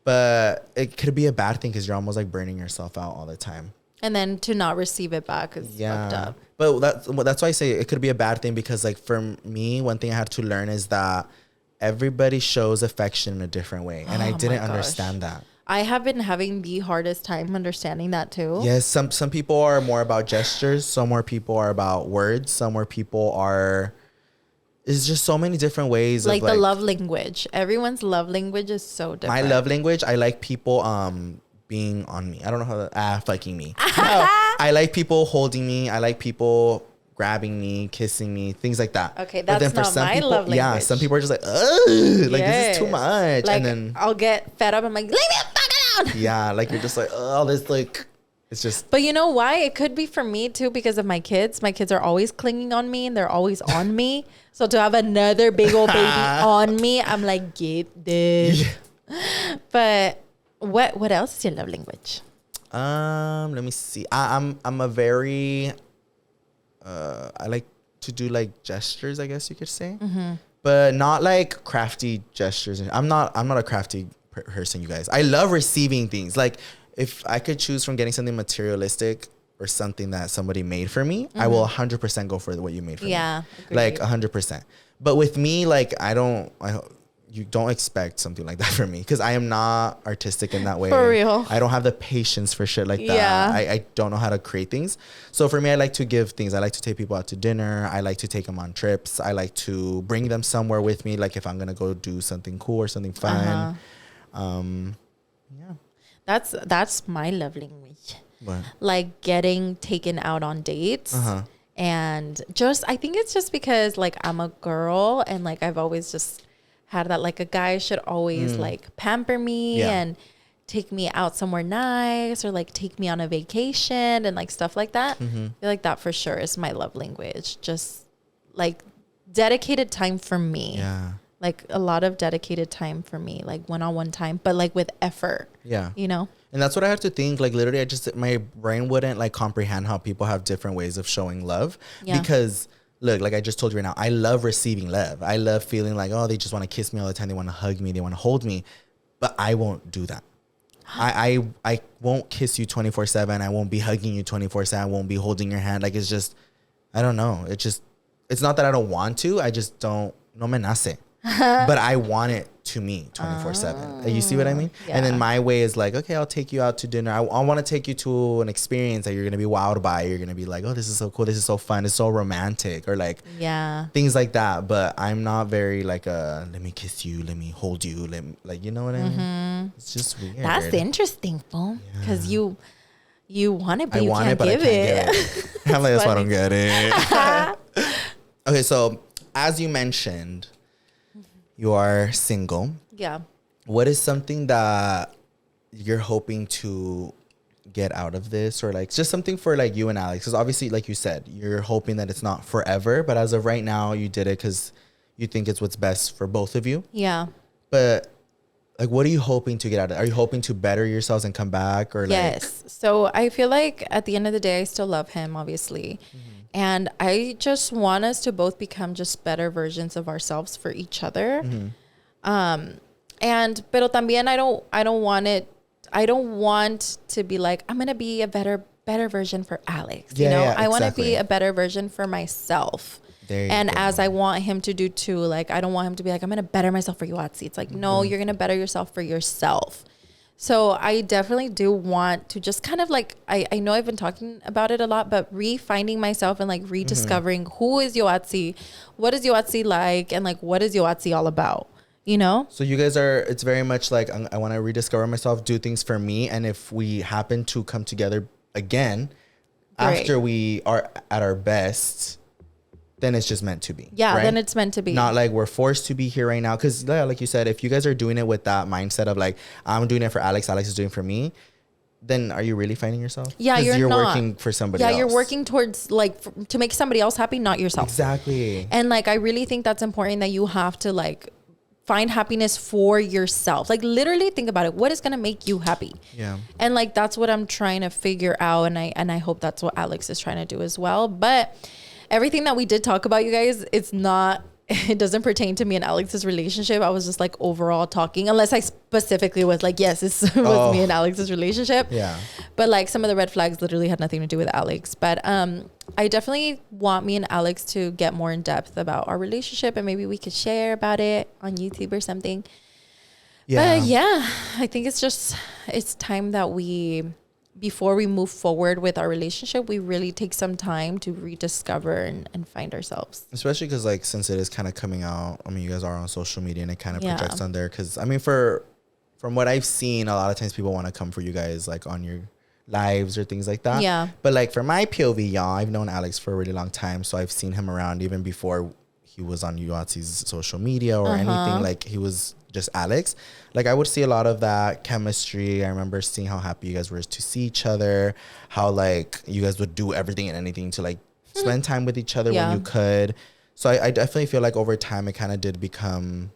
But it could be a bad thing because you're almost like burning yourself out all the time. And then to not receive it back is fucked up. But that's why I say it could be a bad thing because like for me, one thing I had to learn is that everybody shows affection in a different way. And I didn't understand that. I have been having the hardest time understanding that too. Yes, some people are more about gestures. Some more people are about words. Some more people are. It's just so many different ways. Like of the love language. Everyone's love language is so different. My love language. I like people being on me. I don't know how to fucking me. No, I like people holding me. I like people grabbing me, kissing me, things like that. Okay, that's not my people, love language. Yeah, some people are just like, ugh, like this is too Yes. much. Like, And then I'll get fed up. I'm like, leave me the fuck alone. yeah, like you're just like, oh, this like, it's just. But you know why? It could be for me too because of my kids. My kids are always clinging on me and they're always on me. So to have another big old baby on me, I'm like, get this. Yeah. But what else is your love language? Let me see. I'm a very I like to do like gestures, I guess you could say, but not like crafty gestures. I'm not a crafty person, you guys. I love receiving things. Like if I could choose from getting something materialistic or something that somebody made for me, I will 100% go for what you made for me. Yeah, like 100%. But with me, like you don't expect something like that from me, because I am not artistic in that way. For real. I don't have the patience for shit like that. Yeah. I don't know how to create things. So for me, I like to give things. I like to take people out to dinner. I like to take them on trips. I like to bring them somewhere with me. Like if I'm going to go do something cool or something fun. Yeah. That's my love language. What? Like getting taken out on dates. And just, I think it's just because like I'm a girl and like I've always just had that, like a guy should always like pamper me and take me out somewhere nice, or like take me on a vacation and like stuff like that. I feel like that for sure is my love language. Just like dedicated time for me. Yeah. Like a lot of dedicated time for me, like one-on-one time, but like with effort. Yeah. You know? And that's what I have to think. Like literally, my brain wouldn't like comprehend how people have different ways of showing love. Yeah. Because look, like I just told you right now, I love receiving love. I love feeling like, oh, they just want to kiss me all the time. They want to hug me. They want to hold me. But I won't do that. I won't kiss you 24/7. I won't be hugging you 24/7. I won't be holding your hand. Like it's just, I don't know. It's not that I don't want to. I just don't. No me nace. But I want it to me 24/7. You see what I mean? Yeah. And then my way is like, okay, I'll take you out to dinner. I want to take you to an experience that you're going to be wowed by. You're going to be like, oh, this is so cool. This is so fun. It's so romantic, or like things like that. But I'm not very like, let me kiss you. Let me hold you. Like, you know what I mean? It's just weird. That's interesting, fool. Because you want it, but I you want can't it, but give I can't it. give it. I'm like, that's why I don't get it. Okay, so as you mentioned, you are single. Yeah. What is something that you're hoping to get out of this, or like just something for like you and Alex? Because obviously, like you said, you're hoping that it's not forever, but as of right now, you did it because you think it's what's best for both of you. Yeah. But like, what are you hoping to get out of it? Are you hoping to better yourselves and come back, or Yes. So I feel like at the end of the day, I still love him, obviously. And I just want us to both become just better versions of ourselves for each other. Pero también I don't want to be like, I'm going to be a better version for Alex. You know, I want to be a better version for myself. And as I want him to do too, like, I don't want him to be like, I'm going to better myself for Yoatzi. It's like, no, you're going to better yourself for yourself. So I definitely do want to just kind of like, I know I've been talking about it a lot, but re-finding myself and like rediscovering who is Yoatzi, what is Yoatzi like, and like, what is Yoatzi all about, you know? So you guys it's very much like, I want to rediscover myself, do things for me. And if we happen to come together again, after we are at our best, then it's just meant to be. Yeah, right? then it's meant to be. Not like we're forced to be here right now. Because like you said, if you guys are doing it with that mindset of like, I'm doing it for Alex, Alex is doing it for me, then are you really finding yourself? Yeah, you're not. Working for somebody else. Yeah, you're working towards like to make somebody else happy, not yourself. Exactly. And like, I really think that's important, that you have to like find happiness for yourself. Like literally think about it. What is going to make you happy? Yeah. And like, that's what I'm trying to figure out. And I hope that's what Alex is trying to do as well. But everything that we did talk about, you guys, it doesn't pertain to me and Alex's relationship. I was just like overall talking, unless I specifically was like, yes, this was me and Alex's relationship. Yeah. But like some of the red flags literally had nothing to do with Alex. But I definitely want me and Alex to get more in depth about our relationship, and maybe we could share about it on YouTube or something. Yeah. But yeah, I think it's time that before we move forward with our relationship, we really take some time to rediscover and find ourselves. Especially because like, since it is kind of coming out, I mean, you guys are on social media and it kind of projects on there. Because I mean, from what I've seen, a lot of times people want to come for you guys like on your lives or things like that. Yeah. But like for my POV, y'all, I've known Alex for a really long time. So I've seen him around even before he was on Yoatzi's social media or anything. Like he was just Alex. Like I would see a lot of that chemistry. I remember seeing how happy you guys were to see each other, how like you guys would do everything and anything to like spend time with each other when you could. So I definitely feel like over time it kind of did become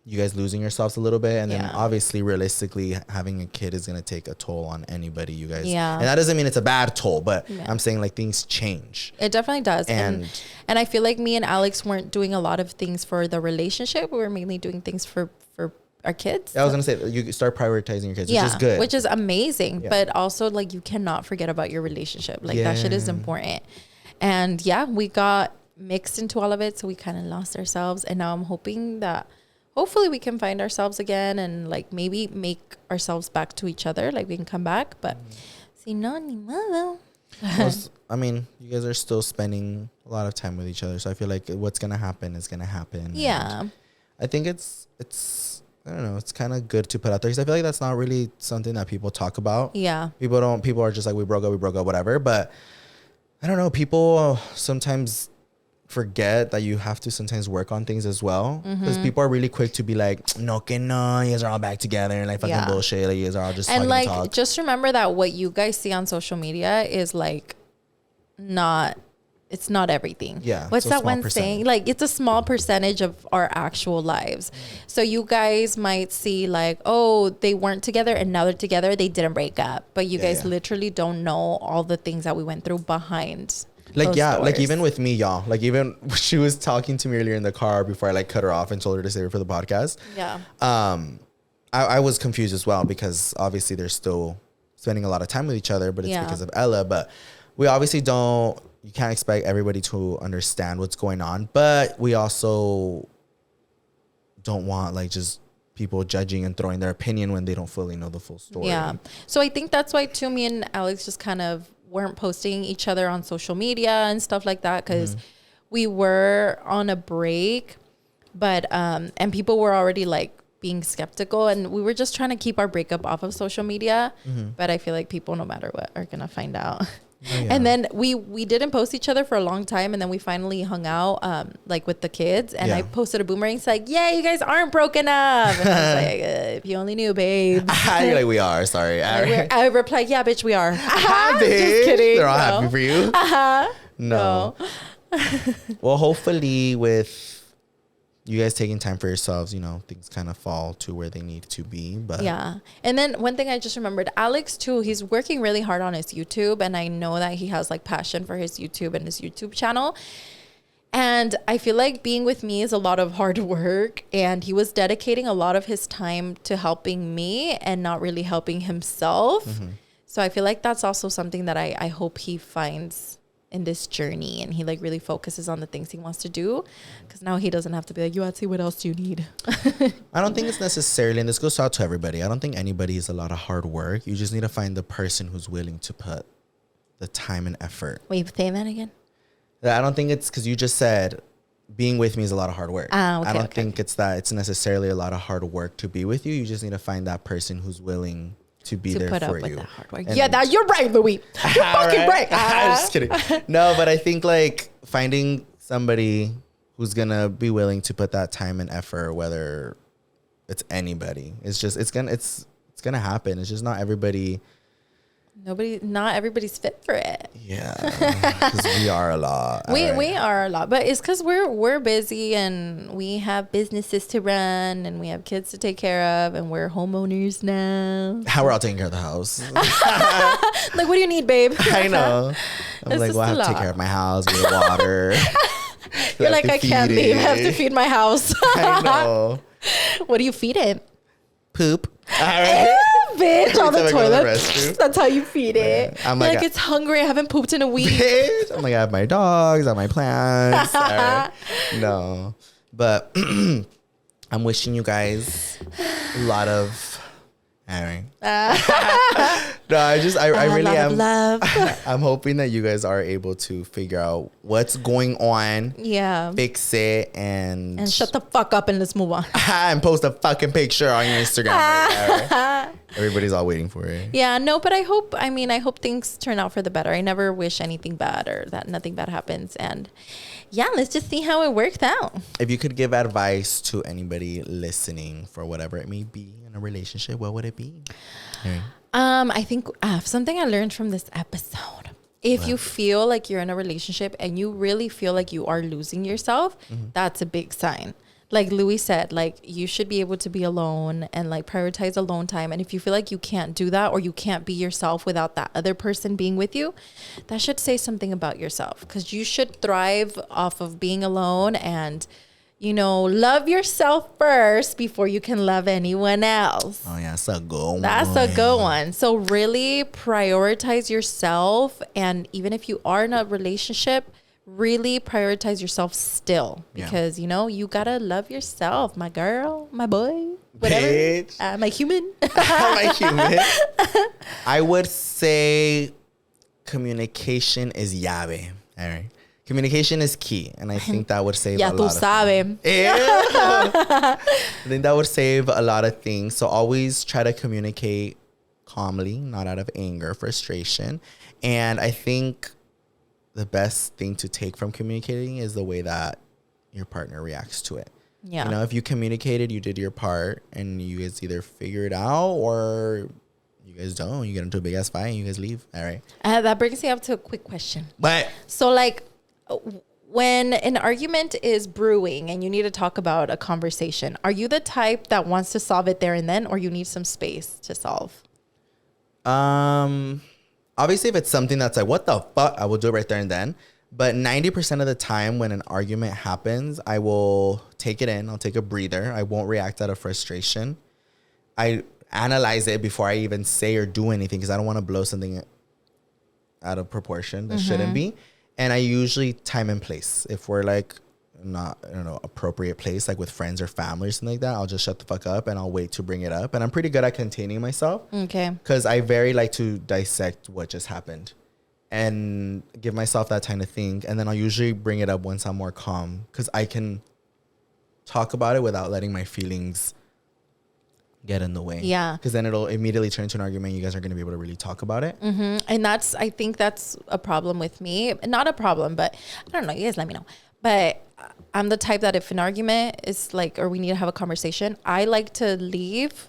you guys losing yourselves a little bit. And then obviously realistically having a kid is going to take a toll on anybody, you guys. Yeah. And that doesn't mean it's a bad toll, but I'm saying like things change. It definitely does. And I feel like me and Alex weren't doing a lot of things for the relationship. We were mainly doing things for our kids. I was going to say, you start prioritizing your kids, which is good. Which is amazing. Yeah. But also like, you cannot forget about your relationship. Like that shit is important. And we got mixed into all of it. So we kind of lost ourselves. And now I'm hoping that hopefully we can find ourselves again and like maybe make ourselves back to each other. Like we can come back, but si no, ni modo. I mean, you guys are still spending a lot of time with each other, so I feel like what's gonna happen is gonna happen. Yeah. And I think it's I don't know, it's kind of good to put out there because I feel like that's not really something that people talk about. Yeah. People are just like, we broke up, whatever. But I don't know, people sometimes forget that you have to sometimes work on things as well, because people are really quick to be like, no, que no, you guys are all back together and like fucking bullshit, like you guys are all just and like talk. just remember that what you guys see on social media is like it's not everything. Yeah. What's that one percentage. saying? Like it's a small percentage of our actual lives. So you guys might see like, oh, they weren't together and now they're together. They didn't break up. But you guys literally don't know all the things that we went through behind. Like, yeah, doors. like even with me, y'all, like even she was talking to me earlier in the car before I like cut her off and told her to save her for the podcast. Yeah. I was confused as well because obviously they're still spending a lot of time with each other, but it's because of Ella. But we obviously you can't expect everybody to understand what's going on, but we also don't want like just people judging and throwing their opinion when they don't fully know the full story. Yeah. So I think that's why too, me and Alex just kind of weren't posting each other on social media and stuff like that because we were on a break, but and people were already like being skeptical, and we were just trying to keep our breakup off of social media. But I feel like people, no matter what, are gonna find out. And then we didn't post each other for a long time, and then we finally hung out like with the kids, and I posted a boomerang. It's like, yeah, you guys aren't broken up. And I was like, if you only knew, babe. You're like, we are, sorry. I replied, yeah, bitch, we are. Bitch. Just kidding. They're all happy for you. No. Well, hopefully with you guys taking time for yourselves, you know, things kind of fall to where they need to be. But yeah. And then one thing I just remembered, Alex too, he's working really hard on his YouTube, and I know that he has like passion for his YouTube and his YouTube channel. And I feel like being with me is a lot of hard work, and he was dedicating a lot of his time to helping me and not really helping himself. So I feel like that's also something that I hope he finds in this journey, and he like really focuses on the things he wants to do, because now he doesn't have to be like, Yoatzi, what else do you need? I don't think it's necessarily, and this goes out to everybody, I don't think anybody is a lot of hard work. You just need to find the person who's willing to put the time and effort. Wait, say that again. I don't think it's because you just said being with me is a lot of hard work. I don't think it's that it's necessarily a lot of hard work to be with you. You just need to find that person who's willing to be there put for up with you. that hard work. And Yeah, that you're right, Louie. You're fucking right. I'm just kidding. No, but I think like finding somebody who's gonna be willing to put that time and effort, whether it's anybody, it's gonna happen. It's just not everybody. Not everybody's fit for it. Yeah, because we are a lot. We are a lot, but it's because we're busy and we have businesses to run and we have kids to take care of, and we're homeowners now. How we're all taking care of the house. Like, what do you need, babe? I know. I'm It's like, just well, I a have to take lot. care of my house, get water. You're like, I can't leave. I have to it. feed my house. I know. What do you feed it? Poop. All right. Bitch, on the Every time I go to the toilet. restroom. That's how you feed it. I'm You're like, it's hungry. I haven't pooped in a week. Bitch. I'm like, I have my dogs, I have my plants. All right. No, but I'm wishing you guys a lot of. All right. No, I really lot am. of love. I'm hoping that you guys are able to figure out what's going on, Yeah. fix it, and shut the fuck up and let's move on. and post a fucking picture on your Instagram. Right? Everybody's all waiting for it. Yeah, no, but I hope things turn out for the better. I never wish anything bad or that nothing bad happens. And yeah, let's just see how it works out. If you could give advice to anybody listening for whatever it may be in a relationship, what would it be? Harry? I think something I learned from this episode. If you feel like you're in a relationship and you really feel like you are losing yourself, that's a big sign. Like Louis said, like you should be able to be alone and like prioritize alone time. And if you feel like you can't do that or you can't be yourself without that other person being with you, that should say something about yourself, because you should thrive off of being alone and, you know, love yourself first before you can love anyone else. Oh yeah, that's a good one. That's a good one. So really prioritize yourself. And even if you are in a relationship, really prioritize yourself still, because you know, you gotta love yourself, my girl, my boy, whatever. Bitch. My human. My human. I would say communication is llave. All right. Communication is key, and I think that would save Ya a tu lot of sabe. I think that would save a lot of things. So always try to communicate calmly, not out of anger, frustration. And I think the best thing to take from communicating is the way that your partner reacts to it. Yeah. You know, if you communicated, you did your part, and you guys either figure it out or you guys don't. You get into a big ass fight and you guys leave. All right. That brings me up to a quick question. But So, like, when an argument is brewing and you need to talk about a conversation, are you the type that wants to solve it there and then, or you need some space to solve? obviously if it's something that's like, what the fuck, I will do it right there and then. But 90% of the time when an argument happens, I will take it in. I'll take a breather. I won't react out of frustration. I analyze it before I even say or do anything, because I don't want to blow something out of proportion that shouldn't be. And I usually time and place. If we're like not, I don't know, appropriate place, like with friends or family or something like that, I'll just shut the fuck up and I'll wait to bring it up. And I'm pretty good at containing myself. Okay. Because I very like to dissect what just happened and give myself that time to think. And then I'll usually bring it up once I'm more calm, because I can talk about it without letting my feelings get in the way. Yeah. Because then it'll immediately turn into an argument. You guys aren't going to be able to really talk about it. And I think that's a problem with me. Not a problem, but I don't know. You guys let me know. But I'm the type that if an argument is like, or we need to have a conversation, I like to leave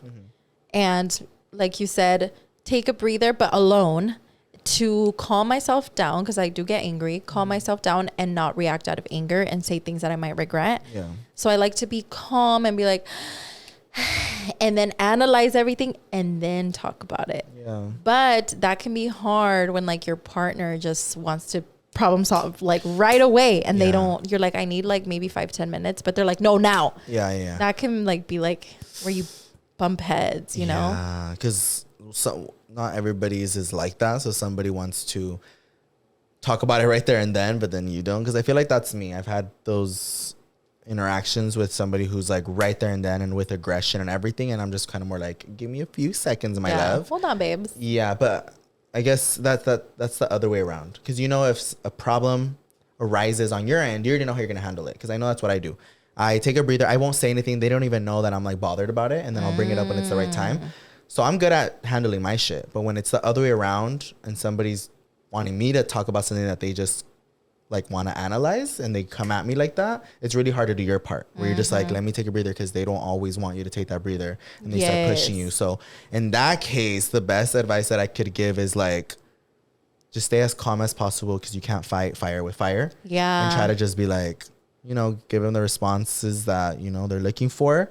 and, like you said, take a breather, but alone, to calm myself down, because I do get angry, calm myself down and not react out of anger and say things that I might regret. Yeah. So I like to be calm and be like, and then analyze everything and then talk about it. Yeah. But that can be hard when like your partner just wants to problem solve like right away, and they don't. You're like, I need like maybe 5-10 minutes, but they're like, no, now. Yeah. That can like be like where you bump heads, you know? Yeah, because not everybody's is like that. So somebody wants to talk about it right there and then, but then you don't. Because I feel like that's me. I've had those interactions with somebody who's like right there and then and with aggression and everything, and I'm just kind of more like, give me a few seconds, my love. Hold on, babes. Yeah, but I guess that's the other way around, because you know, if a problem arises on your end, you already know how you're gonna handle it. Because I know that's what I do. I take a breather. I won't say anything. They don't even know that I'm like bothered about it, and then I'll bring it up when it's the right time. So I'm good at handling my shit. But when it's the other way around and somebody's wanting me to talk about something that they just like want to analyze and they come at me like that, it's really hard to do your part, where you're just like, let me take a breather, because they don't always want you to take that breather, and they start pushing you. So in that case, the best advice that I could give is like, just stay as calm as possible, because you can't fight fire with fire. Yeah. And try to just be like, you know, give them the responses that, you know, they're looking for.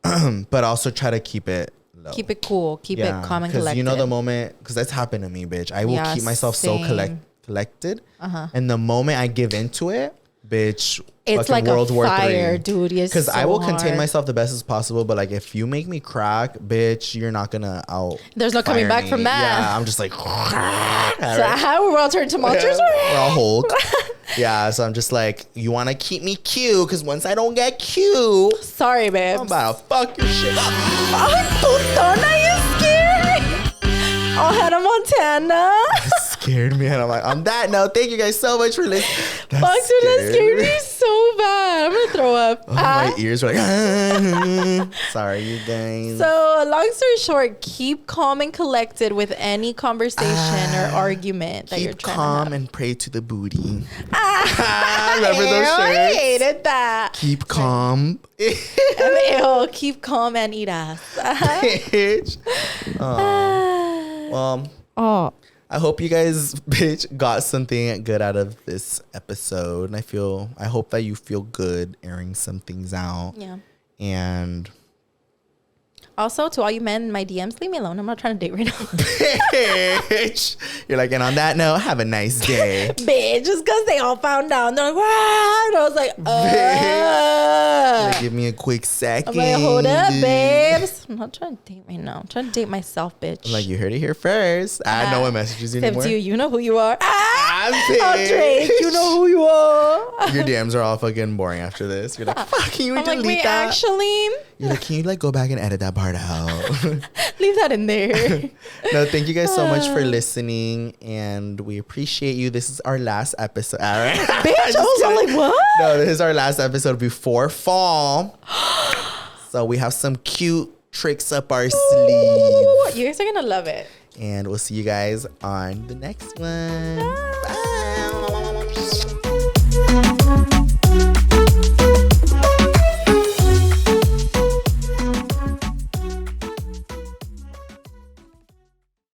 But also try to keep it low. Keep it cool. Keep it calm and collected. Because you know the moment, because that's happened to me, bitch. I will keep myself so collected. And the moment I give into it, bitch, it's like World a War fire, III. dude. Because I will contain hard. myself the best as possible, but like if you make me crack, bitch, you're not gonna out. There's no coming back from that. Yeah, I'm just like. So how we're all turned to monsters? We're all Hulk. Yeah, so I'm just like, you want to keep me cute, because once I don't get cute, Sorry, babe. I'm about to fuck your shit up. Putona, you scared me. Oh, Hannah Montana. Scared me, and I'm like, on that note, thank you guys so much for listening. Fuck, dude, that scared me so bad. I'm gonna throw up. Oh, my ears were like, sorry, you guys. So, long story short, keep calm and collected with any conversation or argument that you're Keep trying calm to have. and pray to the booty. Remember Ew, those I shirts? hated that. Keep calm. Ew, keep calm and eat ass. Bitch. Well, I hope you guys, bitch, got something good out of this episode. And I hope that you feel good airing some things out. Yeah. And Also, to all you men in my DMs, leave me alone. I'm not trying to date right now. Bitch. You're like, and on that note, have a nice day. Bitch, just because they all found out. They're like, wow. And I was like, Like, give me a quick second. I'm like, hold up, babes. I'm not trying to date right now. I'm trying to date myself, bitch. I'm like, you heard it here first. I know what messages Except anymore. you know who you are. I'm Drake, you know who you are. Your DMs are all fucking boring after this. You're like, fuck, can you I'm delete like, wait, that? actually, You're like, can you like go back and edit that part out? leave that in there. No, thank you guys so much for listening, and we appreciate you. This is our last episode. All right. Bitch, I was all like, what? No, this is our last episode before fall. So we have some cute tricks up our sleeve. You guys are going to love it. And we'll see you guys on the next one. Bye.